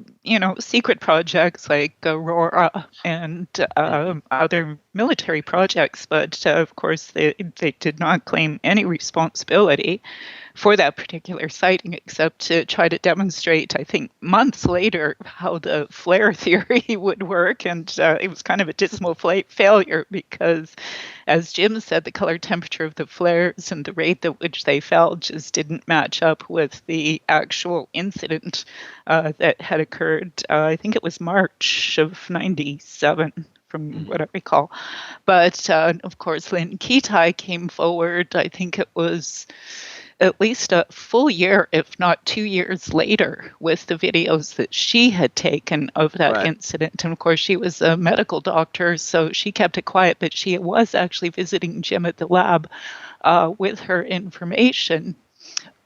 secret projects like Aurora and other military projects, but of course they did not claim any responsibility for that particular sighting, except to try to demonstrate, I think, months later how the flare theory would work. And it was kind of a dismal failure because, as Jim said, the color temperature of the flares and the rate at which they fell just didn't match up with the actual incident that had occurred. I think it was March of 97. From what I recall. But, of course, Lynn Ketai came forward. I think it was at least a full year, if not 2 years later, with the videos that she had taken of that incident. And, of course, she was a medical doctor, so she kept it quiet. But she was actually visiting Jim at the lab with her information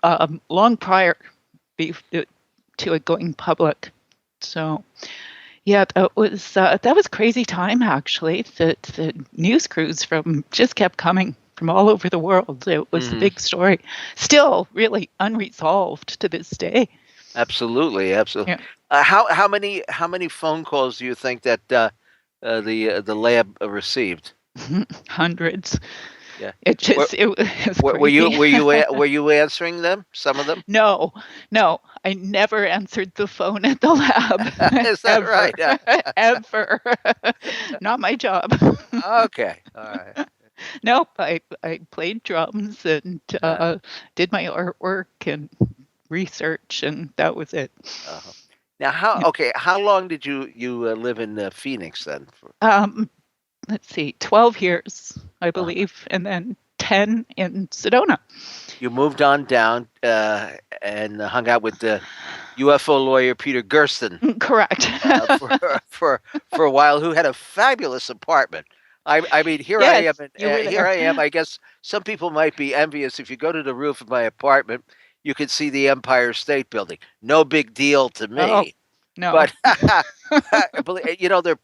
long prior to it going public. So... yeah, that was crazy time, actually. The news crews just kept coming from all over the world. It was a big story. Still really unresolved to this day. Absolutely. Yeah. How many phone calls do you think that the lab received? Hundreds. Yeah. Were you answering them? Some of them? No. I never answered the phone at the lab. Is that right? Ever. Not my job. Okay. All right. Nope. I played drums and did my artwork and research, and that was it. Now, how long did you live in Phoenix then? Let's see, 12 years, I Uh, believe, and then 10 in Sedona. you moved on down and hung out with the UFO lawyer Peter Gersten Correct. for for a while, who had a fabulous apartment. I mean, here I Yes, am. you were Here there. I am. I guess some people might be envious. If you go to the roof of my apartment, you can see the Empire State Building. No big deal to Oh, me. no. But they're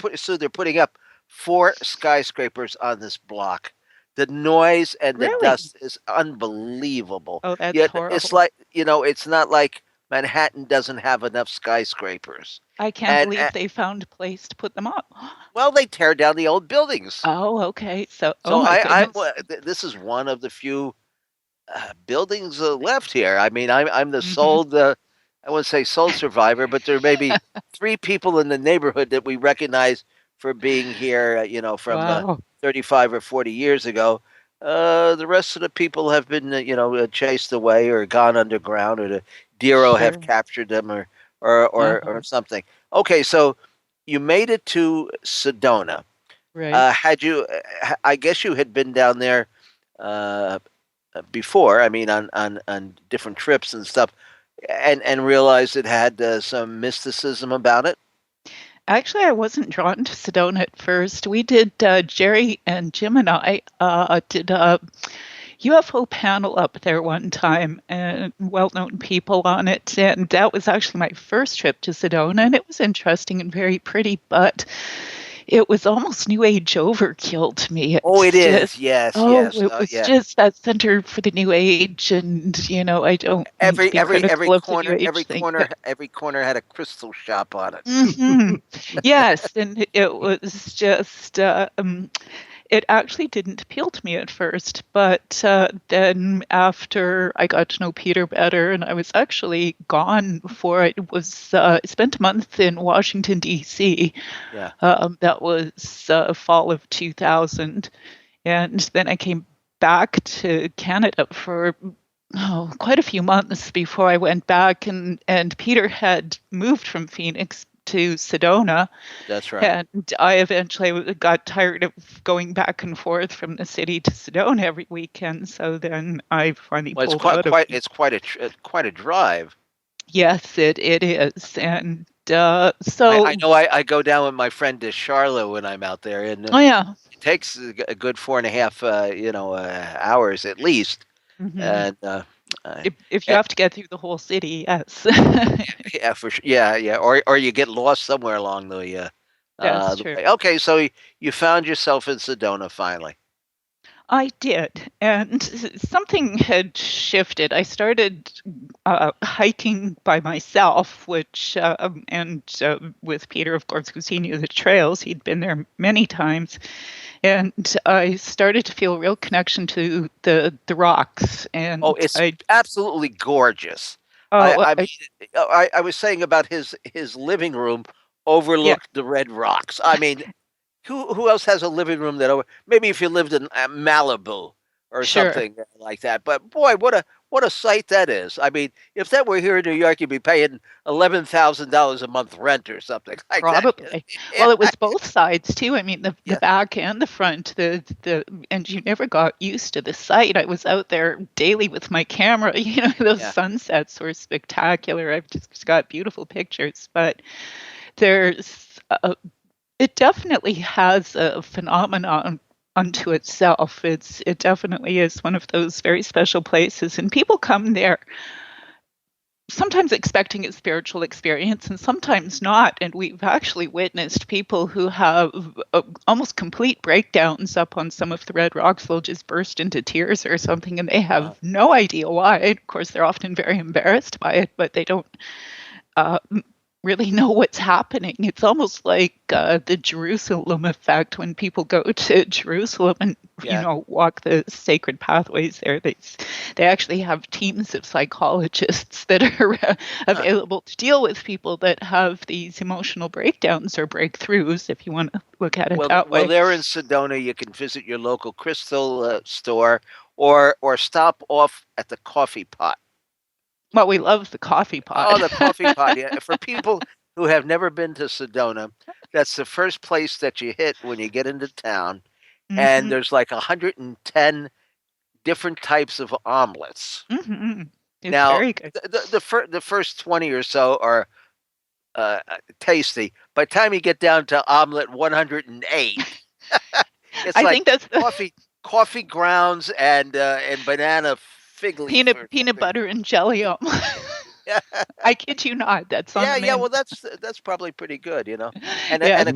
putting up 4 skyscrapers on this block. The noise and the Really? dust is unbelievable. Oh, that's Yet it's horrible. like, it's not like Manhattan doesn't have enough skyscrapers. I can't And believe they found a place to put them up. well, they tear down the old buildings. Oh, okay. So, oh So my goodness. this is one of the few buildings left here. I mean, I'm the Hmm. I wouldn't say sole survivor, but there may be 3 people in the neighborhood that we recognize for being here, from Wow. 35 or 40 years ago. The rest of the people have been, chased away or gone underground, or the Dero have Sure. captured them, or something. Okay, so you made it to Sedona. Right. Had you? I guess you had been down there uh, before. I mean, on different trips and stuff, and realized it had some mysticism about it. Actually, I wasn't drawn to Sedona at first. We did, Jerry and Jim and I did a UFO panel up there one time, and well-known people on it. And that was actually my first trip to Sedona, and it was interesting and very pretty, but it was almost New Age overkill to me. Oh, it It's is. just, Yes, oh, yes, it was yeah. just that center for the New Age, and I don't mean to Every be every every critical of the New corner, Age every thing, corner, but every corner had a crystal shop on it. yes, and it was just it actually didn't appeal to me at first, but then after I got to know Peter better, and I was actually gone for it was spent a month in Washington D.C. Yeah. That was fall of 2000, and then I came back to Canada for quite a few months before I went back, and Peter had moved from Phoenix to Sedona, That's right. and I eventually got tired of going back and forth from the city to Sedona every weekend. So then I finally Well, pulled out of it. it's quite a drive. Yes, it is, and I, so I know I go down with my friend to Charlotte when I'm out there, and oh yeah. it takes a good 4.5 hours at least. Hmm. And If you eh, have to get through the whole city, yes. yeah, for sure. Yeah, or you get lost somewhere along That's the true. way. Okay, so you found yourself in Sedona finally. I did, and something had shifted. I started hiking by myself, which and with Peter, of course, because he knew the trails. He'd been there many times, and I started to feel a real connection to the rocks. Oh, And it's I absolutely gorgeous. oh I mean, I was saying about his living room yeah, overlooked the Red Rocks. I mean, who else has a living room that maybe if you lived in Malibu or sure. something like that. But boy, what a sight that is. I mean, if that were here in New York, you'd be paying $11,000 a month rent or something like that. Probably. Yeah, Well, it was both sides too. I mean, the yeah, back and the front. The and you never got used to the sight. I was out there daily with my camera. Those yeah. sunsets were spectacular. I've just got beautiful pictures. But there's, it definitely has a phenomenon unto itself. It definitely is one of those very special places, and people come there sometimes expecting a spiritual experience and sometimes not. And we've actually witnessed people who have almost complete breakdowns up on some of the red rocks. They'll just burst into tears or something, and they have no idea why. Of course, they're often very embarrassed by it, but they don't uh, really know what's happening. It's almost like the Jerusalem effect when people go to Jerusalem and Yeah. walk the sacred pathways there. They actually have teams of psychologists that are available to deal with people that have these emotional breakdowns or breakthroughs, if you want to look at it that way. Well, there in Sedona, you can visit your local crystal store or stop off at the coffee pot. Well, we love the coffee pot. Oh, the coffee pot! Yeah, for people who have never been to Sedona, that's the first place that you hit when you get into town, and there's like 110 different types of omelets. It's Now, very good. the first 20 or so are tasty. By the time you get down to omelet 108, it's I like think that's coffee grounds and banana fig leaf peanut butter and jelly. I kid you not. That's on the menu. Well, that's probably pretty good, and Yeah. and a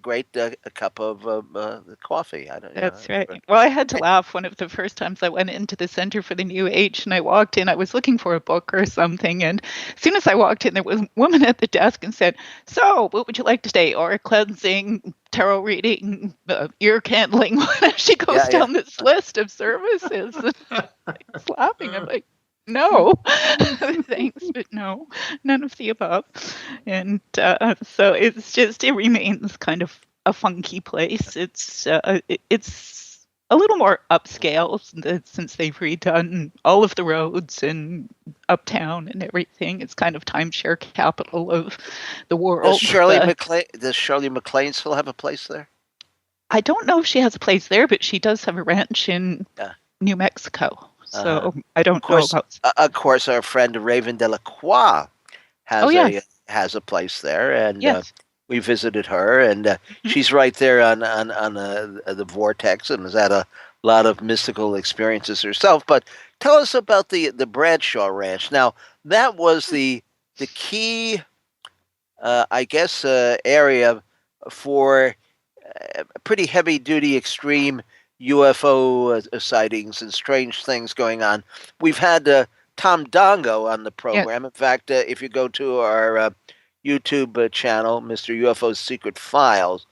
great cup of coffee. That's right. Well, I had to laugh one of the first times I went into the Center for the New Age, and I walked in. I was looking for a book or something, and as soon as I walked in, there was a woman at the desk and said, "So, what would you like today? Aura cleansing, tarot reading, ear candling?" She goes down this list of services. I was laughing. I'm like, no, thanks, but no, none of the above. And so it remains kind of a funky place. It's a little more upscale since they've redone all of the roads and uptown and everything. It's kind of timeshare capital of the world. Does Shirley MacLaine still have a place there? I don't know if she has a place there, but she does have a ranch in New Mexico. So I don't know about. Of course, our friend Raven Delacroix has a place there, and we visited her, and she's right there on the vortex, and has had a lot of mystical experiences herself. But tell us about the Bradshaw Ranch. Now, that was the key, I guess, area for pretty heavy duty extreme UFO sightings and strange things going on. We've had Tom Dongo on the program. Yeah. In fact, if you go to our YouTube channel, Mr. UFO's Secret Files,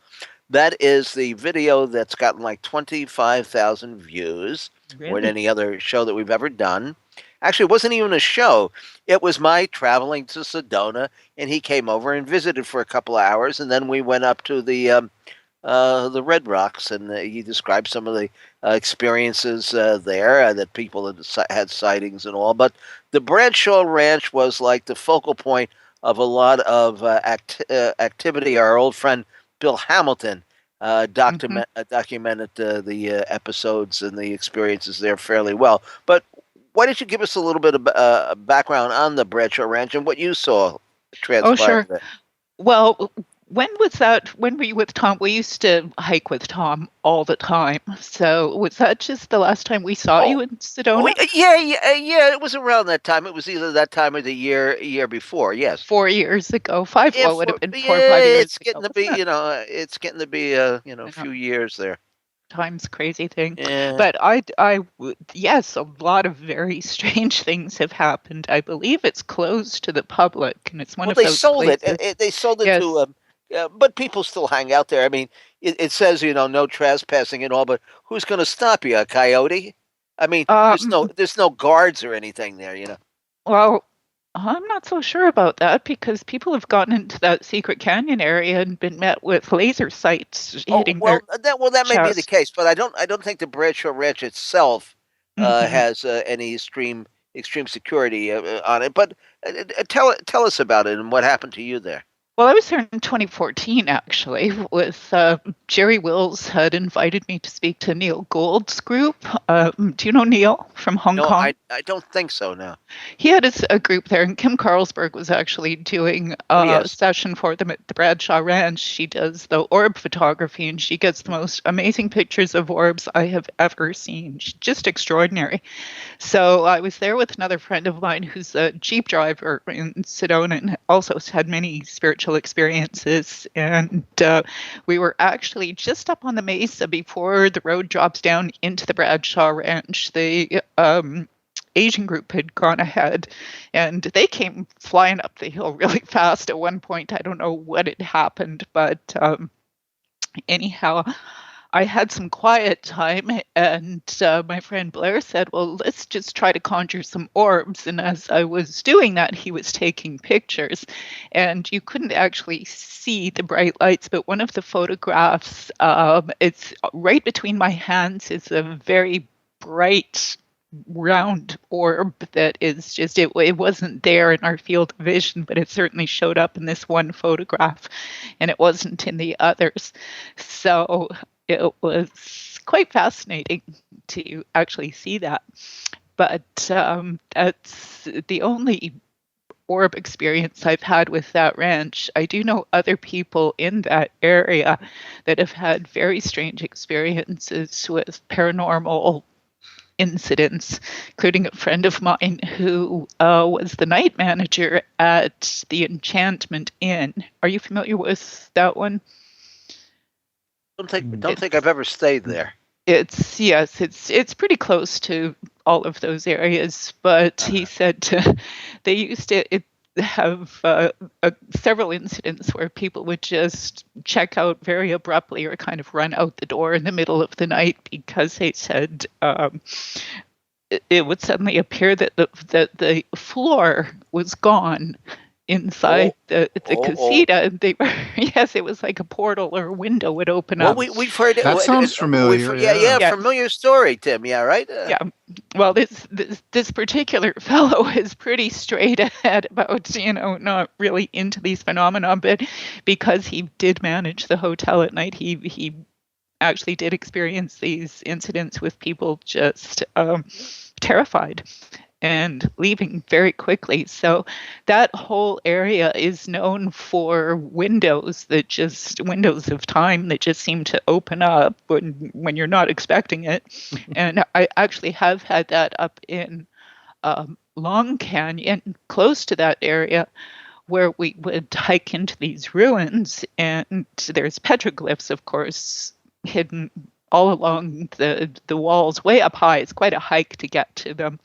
that is the video that's gotten like 25,000 views more than any other show that we've ever done. Actually, it wasn't even a show. It was my traveling to Sedona, and he came over and visited for a couple of hours, and then we went up to the Red Rocks, and he described some of the experiences there that people had sightings and all. But the Bradshaw Ranch was like the focal point of a lot of activity. Our old friend Bill Hamilton documented the episodes and the experiences there fairly well. But why don't you give us a little bit of background on the Bradshaw Ranch and what you saw transpire? Oh, sure. There? Well, when was that? When were you with Tom? We used to hike with Tom all the time. So was that just the last time we saw you in Sedona? Yeah. It was around that time. It was either that time or the year before. Yes, 4 years ago. Well, would have been 4 or 5 years. It's getting to be, it's getting to be a few years there. Time's crazy thing. Yeah. But yes, a lot of very strange things have happened. I believe it's closed to the public, and it's one of those places. They sold it to. But people still hang out there. I mean, it says, no trespassing and all, but who's going to stop you? A coyote? I mean, there's no guards or anything there, Well, I'm not so sure about that, because people have gotten into that secret canyon area and been met with laser sights hitting their that may be the case, but I don't think the Bradshaw Ranch itself has any extreme security on it. But tell us about it and what happened to you there. Well, I was there in 2014, actually, with Jerry Wills had invited me to speak to Neil Gould's group. Do you know Neil from Hong Kong? No, I don't think so, no. He had a group there, and Kim Carlsberg was actually doing a session for them at the Bradshaw Ranch. She does the orb photography, and she gets the most amazing pictures of orbs I have ever seen. She's just extraordinary. So I was there with another friend of mine who's a Jeep driver in Sedona and also had many spiritual experiences, and we were actually just up on the mesa before the road drops down into the Bradshaw Ranch. The Asian group had gone ahead, and they came flying up the hill really fast at one point. I don't know what had happened, but anyhow, I had some quiet time, and my friend Blair said, well, let's just try to conjure some orbs. And as I was doing that, he was taking pictures, and you couldn't actually see the bright lights, but one of the photographs, it's right between my hands, is a very bright round orb that is just, it wasn't there in our field of vision, but it certainly showed up in this one photograph, and it wasn't in the others. So it was quite fascinating to actually see that. But that's the only orb experience I've had with that ranch. I do know other people in that area that have had very strange experiences with paranormal incidents, including a friend of mine who was the night manager at the Enchantment Inn. Are you familiar with that one? Don't think I've ever stayed there. It's pretty close to all of those areas, but he said they used to have several incidents where people would just check out very abruptly or kind of run out the door in the middle of the night because they said it would suddenly appear that the floor was gone inside the casita. They were, yes, it was like a portal or a window would open up. Well, we've heard it. That sounds familiar. Yeah, familiar story, Tim. Yeah, right. Yeah. Well, this particular fellow is pretty straight ahead about, not really into these phenomena, but because he did manage the hotel at night, he actually did experience these incidents with people just terrified and leaving very quickly. So that whole area is known for windows of time that just seem to open up when you're not expecting it. And I actually have had that up in Long Canyon, close to that area, where we would hike into these ruins, and there's petroglyphs, of course, hidden all along the walls, way up high. It's quite a hike to get to them.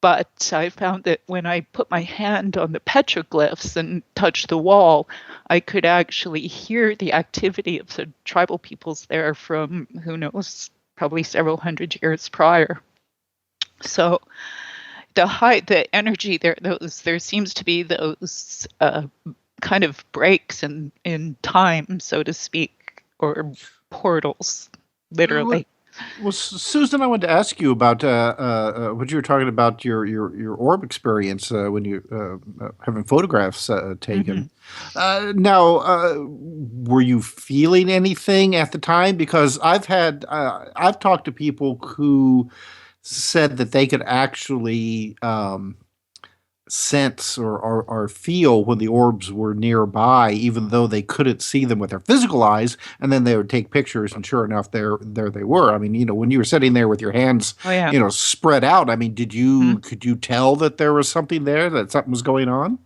But I found that when I put my hand on the petroglyphs and touched the wall, I could actually hear the activity of the tribal peoples there from, who knows, probably several hundred years prior. So the energy there, there seems to be those kind of breaks in time, so to speak, or portals, literally. Well, Susan, I wanted to ask you about what you were talking about your orb experience when you having photographs taken. Mm-hmm. Now, were you feeling anything at the time? Because I've talked to people who said that they could actually sense or feel when the orbs were nearby, even though they couldn't see them with their physical eyes, and then they would take pictures, and sure enough, there they were. I mean, when you were sitting there with your hands, spread out, I mean, could you tell that there was something there, that something was going on?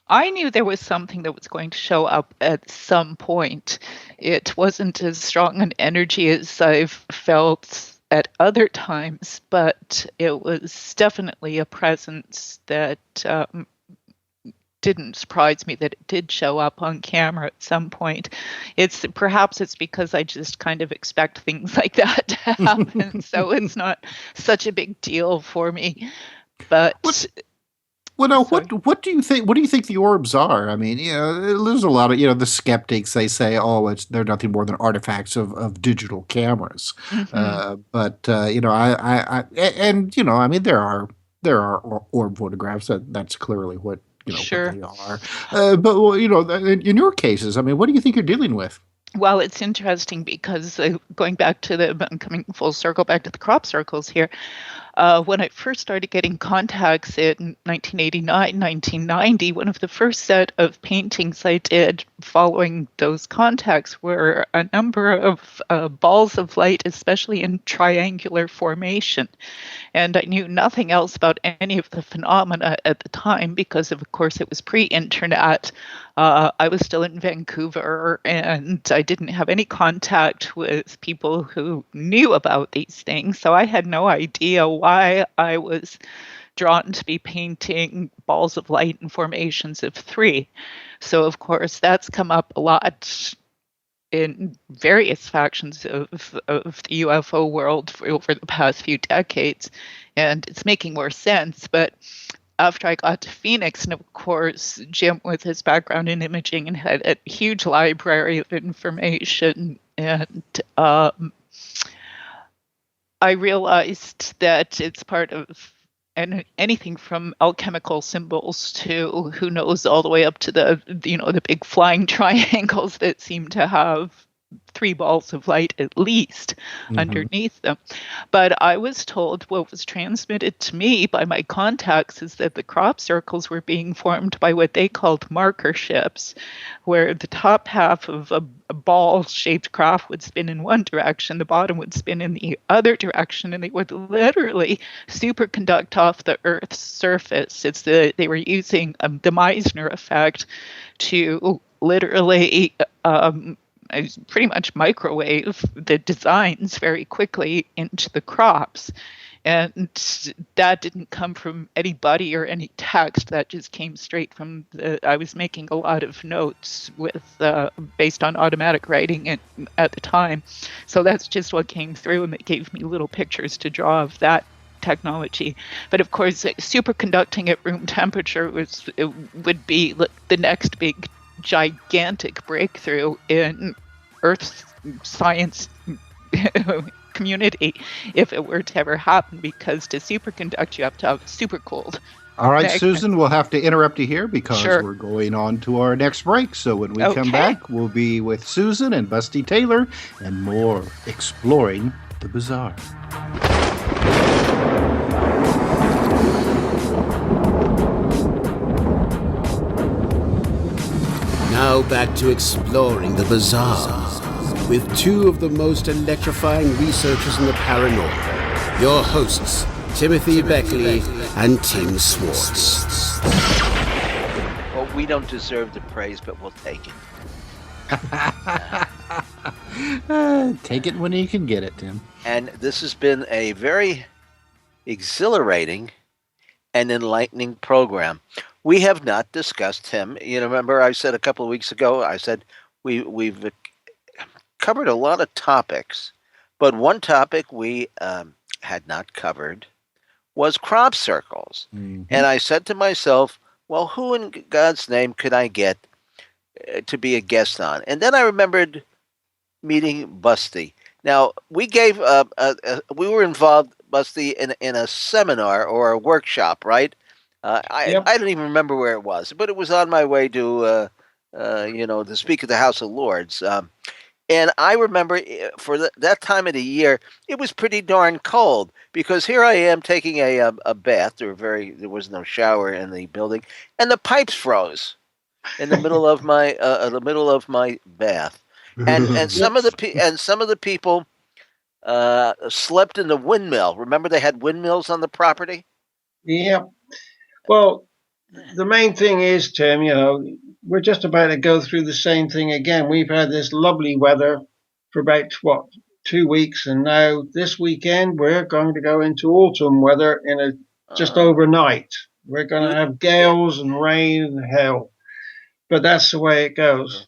I knew there was something that was going to show up at some point. It wasn't as strong an energy as I've felt at other times, but it was definitely a presence that didn't surprise me that it did show up on camera at some point. Perhaps it's because I just kind of expect things like that to happen, so it's not such a big deal for me. But well, now, what do you think? What do you think the orbs are? I mean, there's a lot of the skeptics. They say, they're nothing more than artifacts of digital cameras. Mm-hmm. But I mean, there are orb photographs. That's clearly what sure. what they are. But in your cases, I mean, what do you think you're dealing with? Well, it's interesting because going back to I'm coming full circle back to the crop circles here. When I first started getting contacts in 1989, 1990, one of the first set of paintings I did following those contacts were a number of balls of light, especially in triangular formation. And I knew nothing else about any of the phenomena at the time because, of course, it was pre-internet. I was still in Vancouver, and I didn't have any contact with people who knew about these things. So I had no idea why I was drawn to be painting balls of light in formations of 3. So, of course, that's come up a lot in various factions of the UFO world over the past few decades, and it's making more sense. But after I got to Phoenix, and of course, Jim, with his background in imaging, and had a huge library of information, and I realized that it's part of anything from alchemical symbols to who knows all the way up to the big flying triangles that seem to have 3 balls of light at least underneath them. But I was told what was transmitted to me by my contacts is that the crop circles were being formed by what they called marker ships, where the top half of a ball-shaped craft would spin in one direction, the bottom would spin in the other direction, and they would literally superconduct off the Earth's surface. They were using the Meissner effect to literally pretty much microwave the designs very quickly into the crops. And that didn't come from anybody or any text. That just came straight from I was making a lot of notes based on automatic writing at the time. So that's just what came through, and it gave me little pictures to draw of that technology. But of course, superconducting at room temperature would be the next big gigantic breakthrough in Earth science community if it were to ever happen, because to superconduct you have to have super cold. All right, Susan, we'll have to interrupt you here because Sure. we're going on to our next break. So when we come back, we'll be with Susan and Busty Taylor and more Exploring the Bizarre. Now back to Exploring the Bizarre with 2 of the most electrifying researchers in the paranormal. Your hosts, Timothy Beckley and Tim Swartz. Well, we don't deserve the praise, but we'll take it. Take it when you can get it, Tim. And this has been a very exhilarating and enlightening program. We have not discussed, Tim. You know, remember I said a couple of weeks ago, I said we've covered a lot of topics, but one topic we had not covered was crop circles. And I said to myself, well, who in God's name could I get to be a guest on? And then I remembered meeting Busty. Now, we gave we were involved, Busty, in a seminar or a workshop, right? I don't even remember where it was, but it was on my way to to speak at the House of Lords. And I remember for that time of the year, it was pretty darn cold because here I am taking a bath. There was no shower in the building, and the pipes froze in the middle of my bath, and some of the people slept in the windmill. Remember, they had windmills on the property. Yeah. Well, the main thing is, Tim, we're just about to go through the same thing again. We've had this lovely weather for about 2 weeks, and now this weekend we're going to go into autumn weather just overnight. We're going to have gales and rain and hell, but that's the way it goes.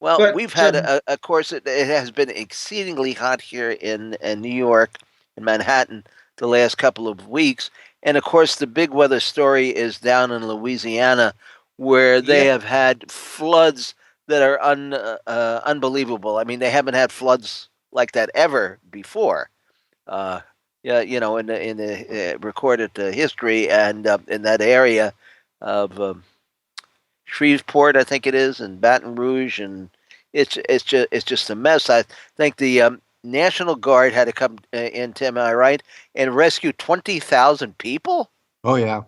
Well, we've had, of course, it has been exceedingly hot here in New York and Manhattan the last couple of weeks. And, of course, the big weather story is down in Louisiana, where they have had floods that are unbelievable. I mean, they haven't had floods like that ever before. In the recorded history, and in that area of Shreveport, I think it is, and Baton Rouge, and it's just a mess. I think the National Guard had to come in, Tim, am I right, and rescue 20,000 people? Oh, yeah.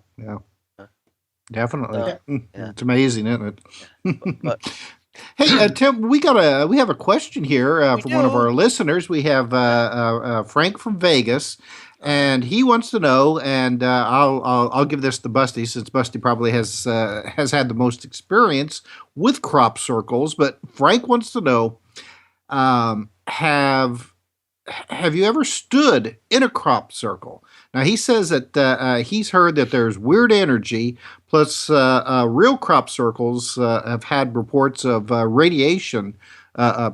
Definitely. It's amazing, isn't it? Hey, Tim, we have a question here from one of our listeners. We have Frank from Vegas, and he wants to know, and I'll give this to Busty, since Busty probably has had the most experience with crop circles. But Frank wants to know, have you ever stood in a crop circle? Now, he says that he's heard that there's weird energy, plus real crop circles have had reports of radiation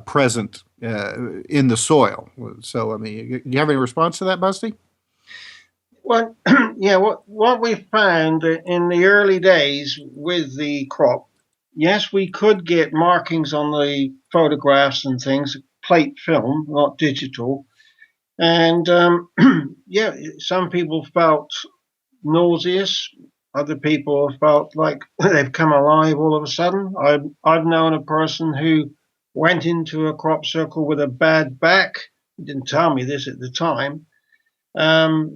present in the soil. So, I mean, do you have any response to that, Busty? Well, yeah, what we found in the early days with the crop, yes, we could get markings on the photographs and things, plate film, not digital. And yeah, some people felt nauseous. Other people felt like they've come alive all of a sudden. I've known a person who went into a crop circle with a bad back. He didn't tell me this at the time.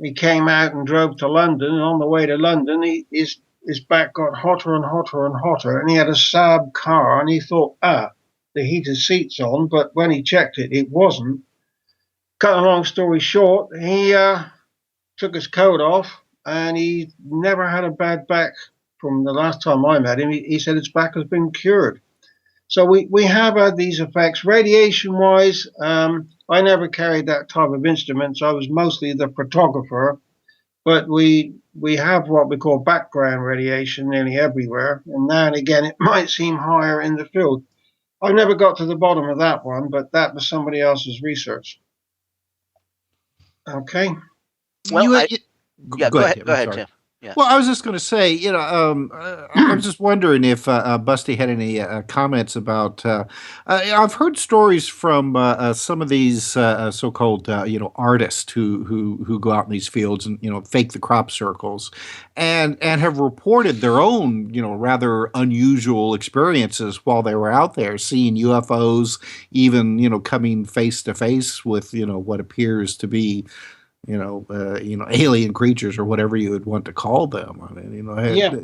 He came out and drove to London, and on the way to London, his back got hotter and hotter and hotter, and he had a Saab car, and he thought, the heated seat's on, but when he checked it, it wasn't. Cut a long story short, he took his coat off, and he never had a bad back from the last time I met him. He said his back has been cured. So we have had these effects. Radiation-wise, I never carried that type of instruments. I was mostly the photographer, but we have what we call background radiation nearly everywhere, and now and again it might seem higher in the field. I never got to the bottom of that one, but that was somebody else's research. Okay. Well, go ahead, Tim. Yeah. Well, I was just going to say, I was just wondering if Busty had any comments about. I've heard stories from some of these so-called, artists who go out in these fields and fake the crop circles, and have reported their own rather unusual experiences while they were out there, seeing UFOs, even coming face to face with what appears to be alien creatures or whatever you would want to call them. I mean, yeah.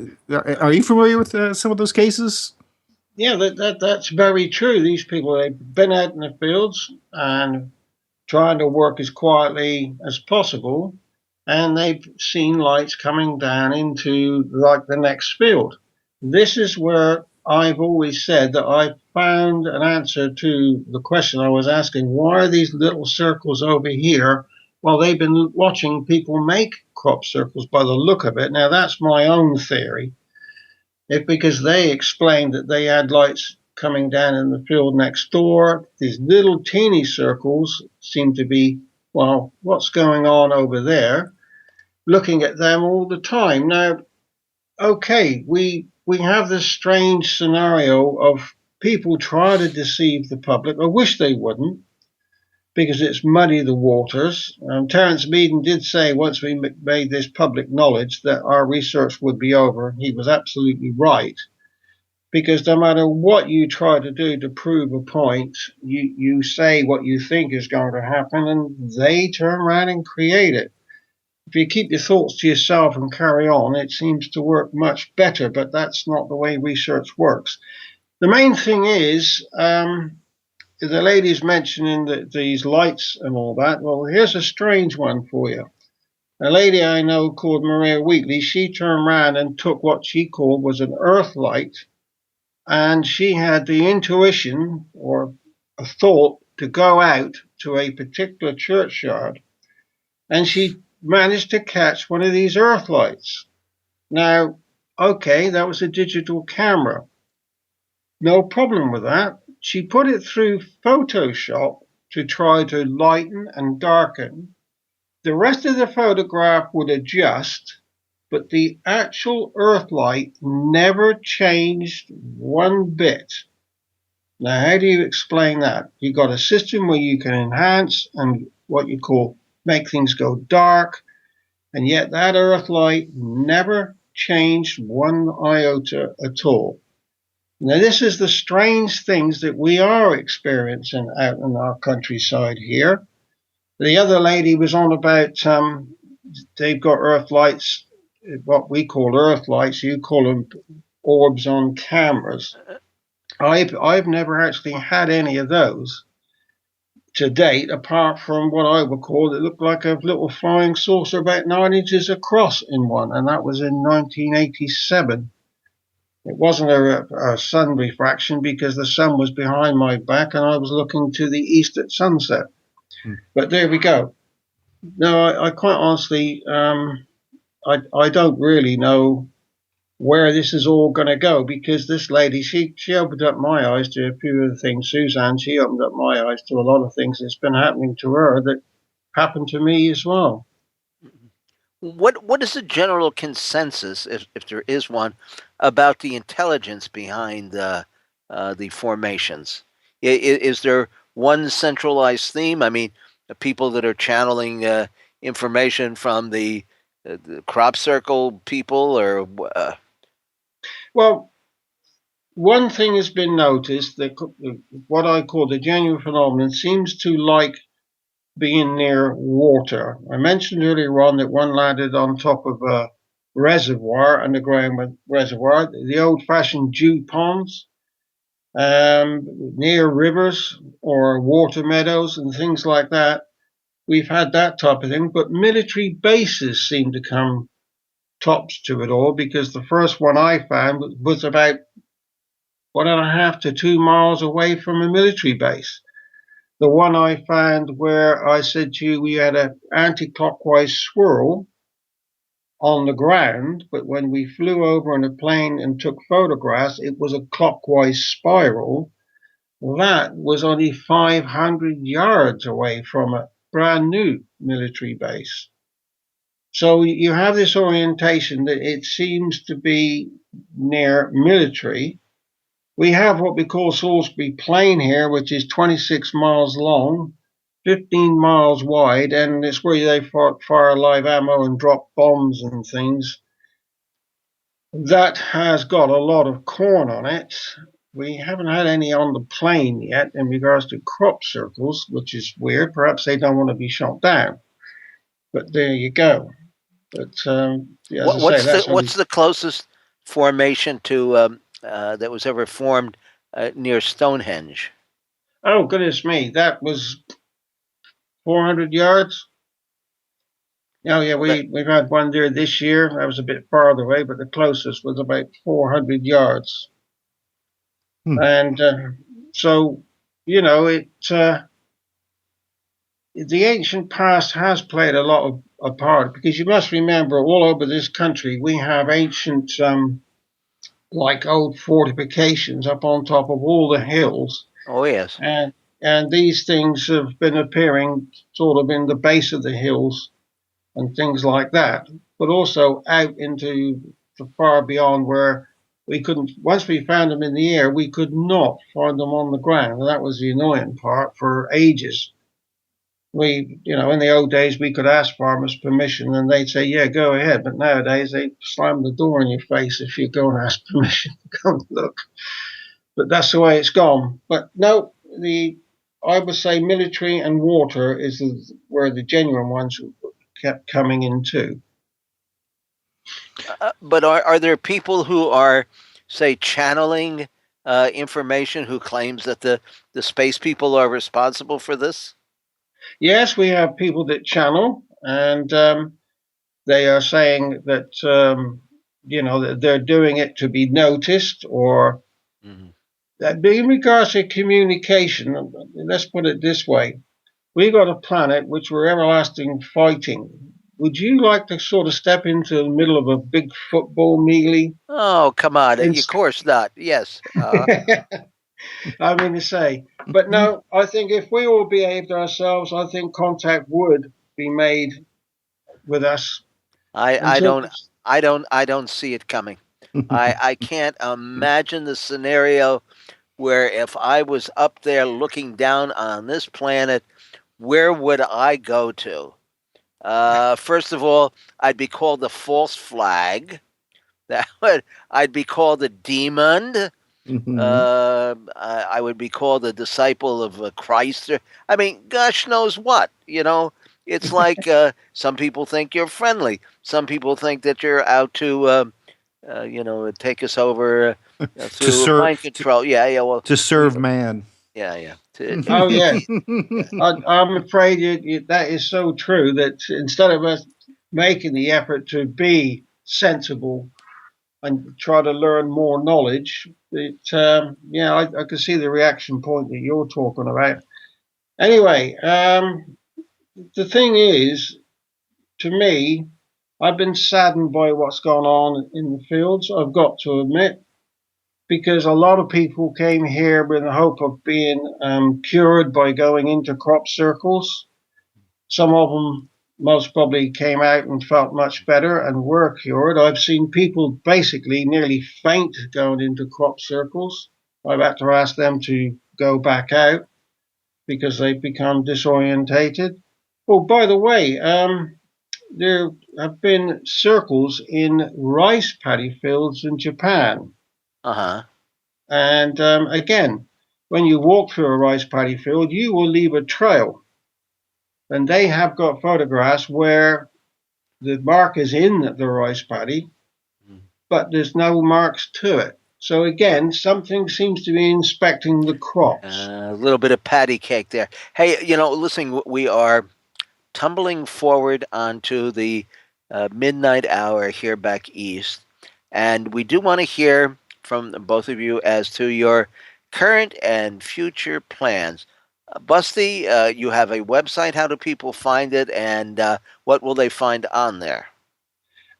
Are you familiar with some of those cases? Yeah, that's very true. These people, they've been out in the fields and trying to work as quietly as possible, and they've seen lights coming down into like the next field. This is where I've always said that I found an answer to the question I was asking: why are these little circles over here? Well, they've been watching people make crop circles by the look of it. Now, that's my own theory. It's because they explained that they had lights coming down in the field next door. These little teeny circles seem to be, well, what's going on over there? Looking at them all the time. Now, okay, we have this strange scenario of people trying to deceive the public. I wish they wouldn't, because it's muddy the waters. Terence Meaden did say once we made this public knowledge that our research would be over. He was absolutely right, because no matter what you try to do to prove a point, you say what you think is going to happen, and they turn around and create it. If you keep your thoughts to yourself and carry on, it seems to work much better, but that's not the way research works. The main thing is, the lady's mentioning these lights and all that. Well, here's a strange one for you. A lady I know called Maria Wheatley, she turned around and took what she called was an earth light, and she had the intuition or a thought to go out to a particular churchyard, and she managed to catch one of these earth lights. Now, okay, that was a digital camera. No problem with that. She put it through Photoshop to try to lighten and darken. The rest of the photograph would adjust, but the actual earth light never changed one bit. Now, how do you explain that? You've got a system where you can enhance and what you call make things go dark, and yet that earth light never changed one iota at all. Now, this is the strange things that we are experiencing out in our countryside here. The other lady was on about they've got earth lights, what we call earth lights. You call them orbs on cameras. I've never actually had any of those to date, apart from what I would call, it looked like a little flying saucer about 9 inches across in one, and that was in 1987. It wasn't a sun refraction because the sun was behind my back and I was looking to the east at sunset. But there we go. No, I quite honestly, I don't really know where this is all going to go, because this lady, she opened up my eyes to a few of the things. Suzanne, she opened up my eyes to a lot of things that's been happening to her that happened to me as well. What is the general consensus, if there is one, about the intelligence behind the formations? Is there one centralized theme? I mean, people that are channeling information from the crop circle people, or Well, one thing has been noticed that what I call the genuine phenomenon seems to like being near water. I mentioned earlier on that one landed on top of a reservoir, underground reservoir, the old-fashioned dew ponds, near rivers or water meadows and things like that. We've had that type of thing, but military bases seem to come tops to it all, because the first one I found was about 1.5 to 2 miles away from a military base. The one I found where I said to you we had an anti-clockwise swirl on the ground, but when we flew over in a plane and took photographs, it was a clockwise spiral. That was only 500 yards away from a brand new military base. So you have this orientation that it seems to be near military. We have what we call Salisbury Plain here, which is 26 miles long, 15 miles wide, and it's where they fire live ammo and drop bombs and things. That has got a lot of corn on it. We haven't had any on the plain yet in regards to crop circles, which is weird. Perhaps they don't want to be shot down. But there you go. But what's the closest formation to that was ever formed near Stonehenge? Oh, goodness me. That was 400 yards. Oh, yeah, we've had one there this year. That was a bit farther away, but the closest was about 400 yards. And so, the ancient past has played a lot of a part, because you must remember all over this country we have ancient, like old fortifications up on top of all the hills. Oh, yes. And these things have been appearing sort of in the base of the hills and things like that, but also out into the far beyond, where we couldn't, once we found them in the air, we could not find them on the ground. And that was the annoying part for ages. In the old days, we could ask farmers permission and they'd say, yeah, go ahead. But nowadays, they slam the door in your face if you go and ask permission to come and look. But that's the way it's gone. But no, I would say military and water is where the genuine ones kept coming into. But are there people who are, say, channeling information, who claims that the space people are responsible for this? Yes, we have people that channel, and they are saying that that they're doing it to be noticed, or that. In regards to communication, let's put it this way: we got a planet which we're everlasting fighting. Would you like to sort of step into the middle of a big football melee? Oh, come on. Of course not. Yes. I mean to say. But no, I think if we all behaved ourselves, I think contact would be made with us. I don't see it coming. I can't imagine the scenario where if I was up there looking down on this planet, where would I go to? First of all, I'd be called the false flag. I'd be called a demon. I would be called a disciple of Christ. I mean, gosh knows what. It's like some people think you're friendly. Some people think that you're out to, take us over through mind control. Well, to serve man. Yeah. Oh, yeah. I'm afraid that is so true, that instead of us making the effort to be sensible and try to learn more knowledge, I can see the reaction point that you're talking about. Anyway, the thing is, to me, I've been saddened by what's gone on in the fields, I've got to admit, because a lot of people came here with the hope of being cured by going into crop circles. Some of them most probably came out and felt much better and were cured. I've seen people basically nearly faint going into crop circles. I've had to ask them to go back out. because they've become disorientated. Oh, by the way, there have been circles in rice paddy fields in Japan. Uh-huh. And again, when you walk through a rice paddy field, you will leave a trail. And they have got photographs where the mark is in the rice paddy, but there's no marks to it. So again, something seems to be inspecting the crops. A little bit of patty cake there. Hey, listen, we are tumbling forward onto the midnight hour here back east, and we do want to hear from both of you as to your current and future plans. Busty, you have a website. How do people find it, and what will they find on there?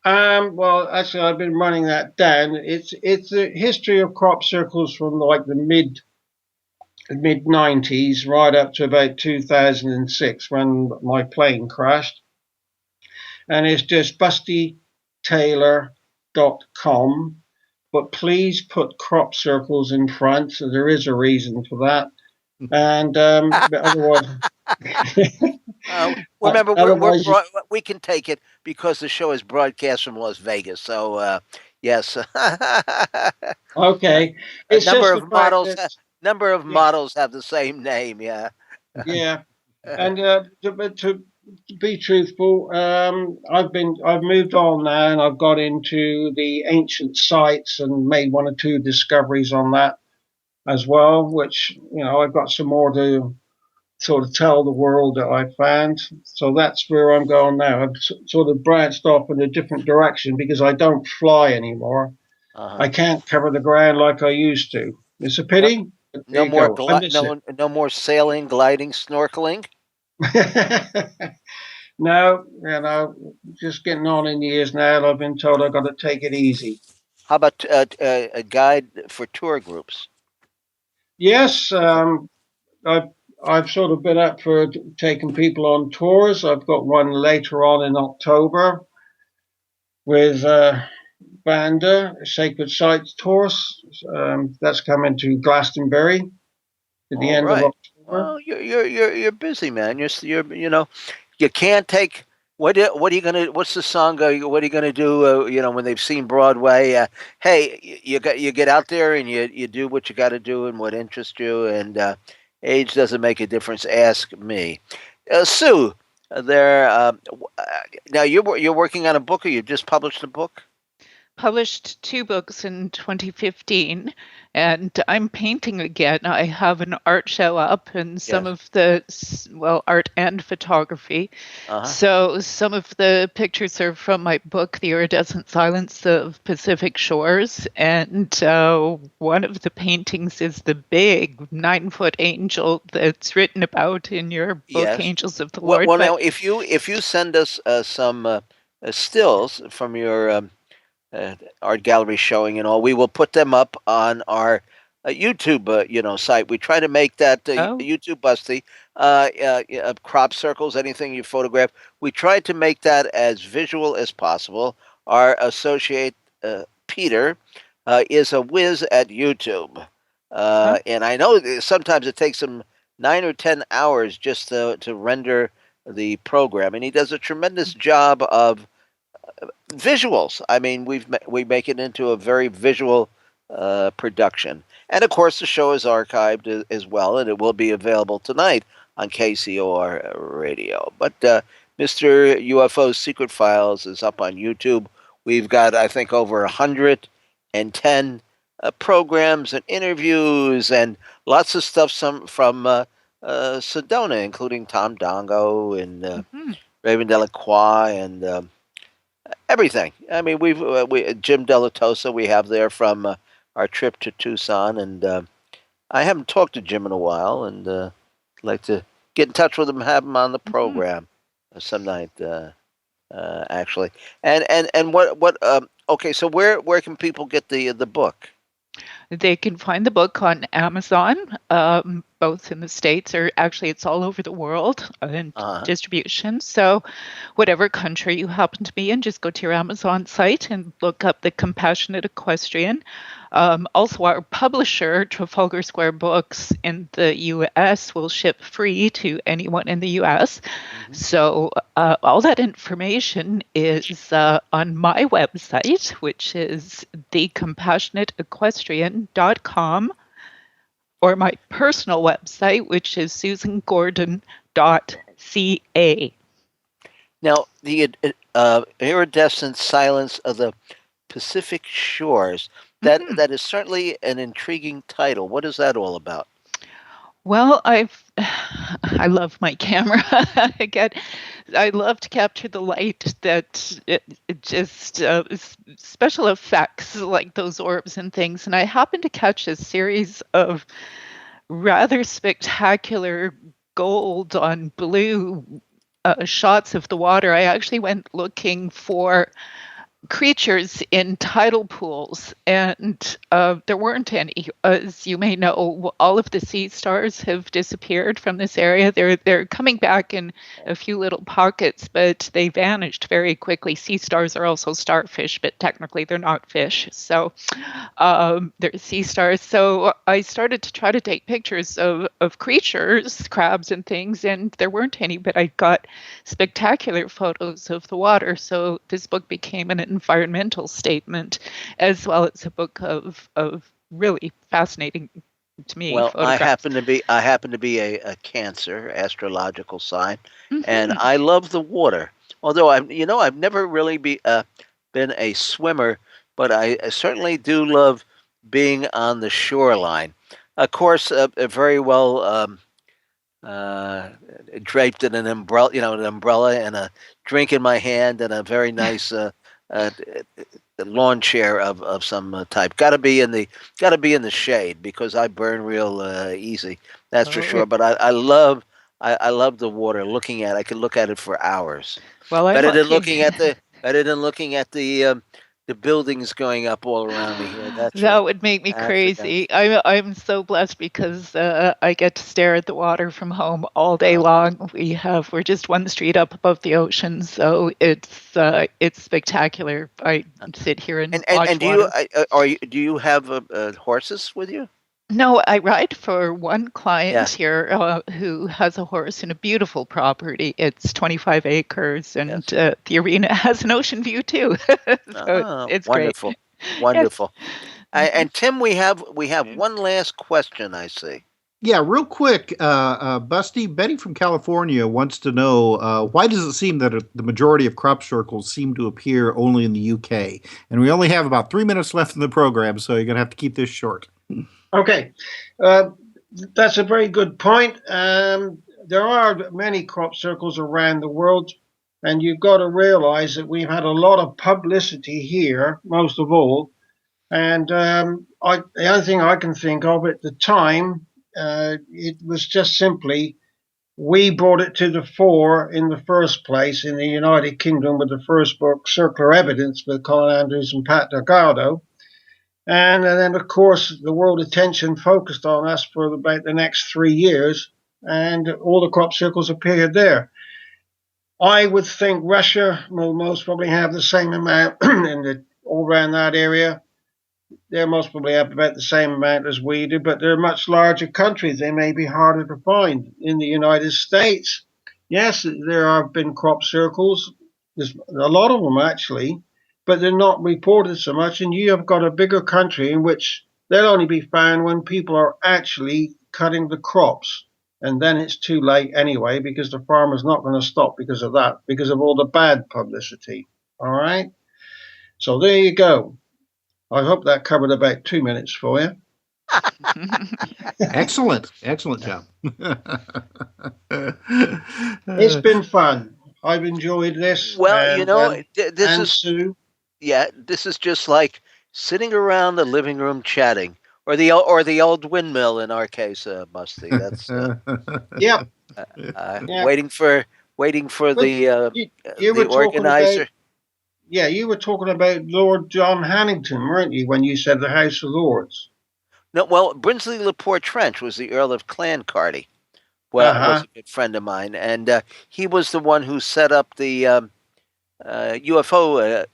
Well, actually, I've been running that down. It's a history of crop circles from like the mid '90s right up to about 2006 when my plane crashed, and it's just bustytaylor.com. But please put crop circles in front. So there is a reason for that, and otherwise. Remember, Otherwise, we can take it because the show is broadcast from Las Vegas. So yes, okay. It's just the fact that number of models have the same name. Yeah. Yeah, and to be truthful, I've moved on now, and I've got into the ancient sites and made one or two discoveries on that as well. Which I've got some more to sort of tell the world that I found. So that's where I'm going now. I've sort of branched off in a different direction because I don't fly anymore. I can't cover the ground like I used to. It's a pity. No more no more sailing, gliding, snorkeling. No, just getting on in years now. I've been told I've got to take it easy. How about a guide for tour groups? Yes, I've sort of been up for taking people on tours. I've got one later on in October with Banda Sacred Sites Tours. That's coming to Glastonbury at the end of October. Well, you're busy, man. You can't take. What are you gonna? What's the song? What are you gonna do? When they've seen Broadway, hey, you get out there and you do what you got to do and what interests you. And age doesn't make a difference. Ask me, Sue. Now you're working on a book, or you just published a book? Published 2 books in 2015, and I'm painting again. I have an art show up, and some of the art and photography. So some of the pictures are from my book, The Iridescent Silence of Pacific Shores, and one of the paintings is the big 9-foot angel that's written about in your book, Angels of the Lord. Well, now if you send us some stills from your art gallery showing and all, we will put them up on our YouTube site. We try to make that YouTube Busty crop circles, anything you photograph, we try to make that as visual as possible. Our associate Peter is a whiz at YouTube, and I know sometimes it takes him 9 or 10 hours just to render the program, and he does a tremendous job of visuals. I mean, we make it into a very visual production, and of course the show is archived as well, and it will be available tonight on KCOR Radio. But Mr. UFO's Secret Files is up on YouTube. We've got, I think, over 110 programs and interviews and lots of stuff. Some from Sedona, including Tom Dongo and Raven Delacroix and everything. I mean, we Jim Delatosa we have there from our trip to Tucson, and I haven't talked to Jim in a while, and I'd like to get in touch with him, have him on the program some night, actually. And what okay, so where can people get the book? They can find the book on Amazon, both in the States, or actually it's all over the world in distribution. So whatever country you happen to be in, just go to your Amazon site and look up The Compassionate Equestrian. Also, our publisher, Trafalgar Square Books in the U.S., will ship free to anyone in the U.S. So all that information is on my website, which is thecompassionateequestrian.com, or my personal website, which is susangordon.ca. Now, the iridescent silence of the Pacific shores, that is certainly an intriguing title. What is that all about? Well, I love my camera. I love to capture the light that it just special effects like those orbs and things. And I happened to catch a series of rather spectacular gold on blue shots of the water. I actually went looking for creatures in tidal pools, and there weren't any. As you may know, all of the sea stars have disappeared from this area. They're coming back in a few little pockets, but they vanished very quickly. Sea stars are also starfish, but technically they're not fish. So they're sea stars. So I started to try to take pictures of creatures, crabs and things, and there weren't any, but I got spectacular photos of the water. So this book became an environmental statement, as well as a book of really fascinating to me. Well, photographs. I happen to be a Cancer astrological sign, and I love the water. Although I've never really been a swimmer, but I certainly do love being on the shoreline. Of course, very well draped in an umbrella, and a drink in my hand, and a very nice lawn chair of some type. Got to be in the shade, because I burn real easy. That's for sure. But I love the water. Looking at it, I could look at it for hours. Well, better than looking at the buildings going up all around me here. That would make me crazy. I'm so blessed because I get to stare at the water from home all day long. We're just one street up above the ocean, so it's spectacular. I sit here and watch water. Do you have horses with you? No, I ride for one client here who has a horse in a beautiful property. It's 25 acres, and the arena has an ocean view too. So it's wonderful, great. Wonderful. And Tim, we have one last question, I see. Yeah, real quick, Busty, Betty from California wants to know, why does it seem that the majority of crop circles seem to appear only in the UK? And we only have about 3 minutes left in the program, so you're going to have to keep this short. Okay, that's a very good point. There are many crop circles around the world, and you've got to realize that we've had a lot of publicity here, most of all. And the only thing I can think of at the time, it was just simply we brought it to the fore in the first place in the United Kingdom with the first book, Circular Evidence, with Colin Andrews and Pat Delgado. And then, of course, the world attention focused on us for about the next 3 years, and all the crop circles appeared there. I would think Russia will most probably have the same amount all around that area. They'll most probably have about the same amount as we do, but they're much larger countries. They may be harder to find. In the United States, yes, there have been crop circles. There's a lot of them, actually, but they're not reported so much. And you have got a bigger country in which they'll only be found when people are actually cutting the crops. And then it's too late anyway, because the farmer's not going to stop because of that, because of all the bad publicity. All right? So there you go. I hope that covered about 2 minutes for you. Excellent job. It's been fun. I've enjoyed this. Well, this is just like sitting around the living room chatting, or the old windmill in our case, Busty. That's waiting for the organizer. You were talking about Lord John Hannington, weren't you, when you said the House of Lords? No, well, Brinsley Lepore Trench was the Earl of Clancarty. Well, was a good friend of mine, and he was the one who set up the UFO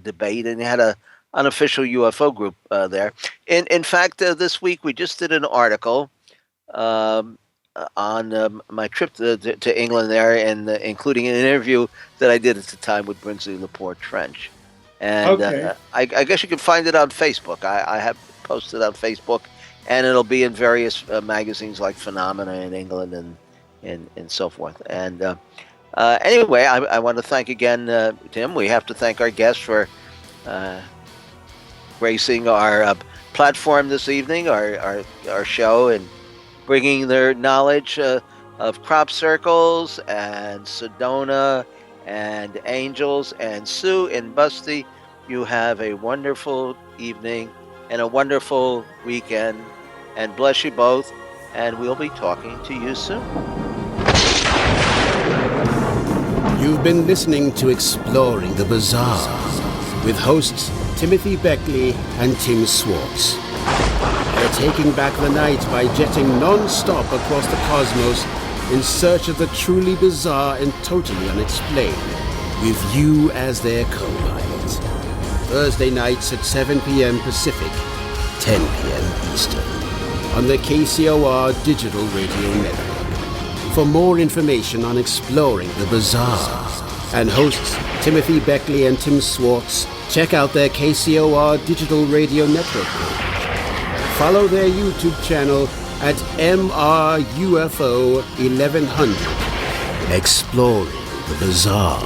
debate, and he had a unofficial UFO group there. In fact, this week we just did an article on my trip to England there, and including an interview that I did at the time with Brinsley Lepore Trench. And I guess you can find it on Facebook. I have posted on Facebook, and it'll be in various magazines like Phenomena in England and so forth. And anyway, I want to thank again, Tim. We have to thank our guests for gracing our platform this evening, our show, and bringing their knowledge of crop circles and Sedona and angels. And Sue and Busty, you have a wonderful evening and a wonderful weekend, and bless you both, and we'll be talking to you soon. You've been listening to Exploring the Bizarre with hosts Timothy Beckley and Tim Swartz. They're taking back the night by jetting non-stop across the cosmos in search of the truly bizarre and totally unexplained, with you as their co-pilot. Thursday nights at 7 p.m. Pacific, 10 p.m. Eastern, on the KCOR Digital Radio Network. For more information on Exploring the Bizarre and hosts Timothy Beckley and Tim Swartz, check out their KCOR Digital Radio Network page. Follow their YouTube channel at MRUFO 1100. Exploring the Bizarre.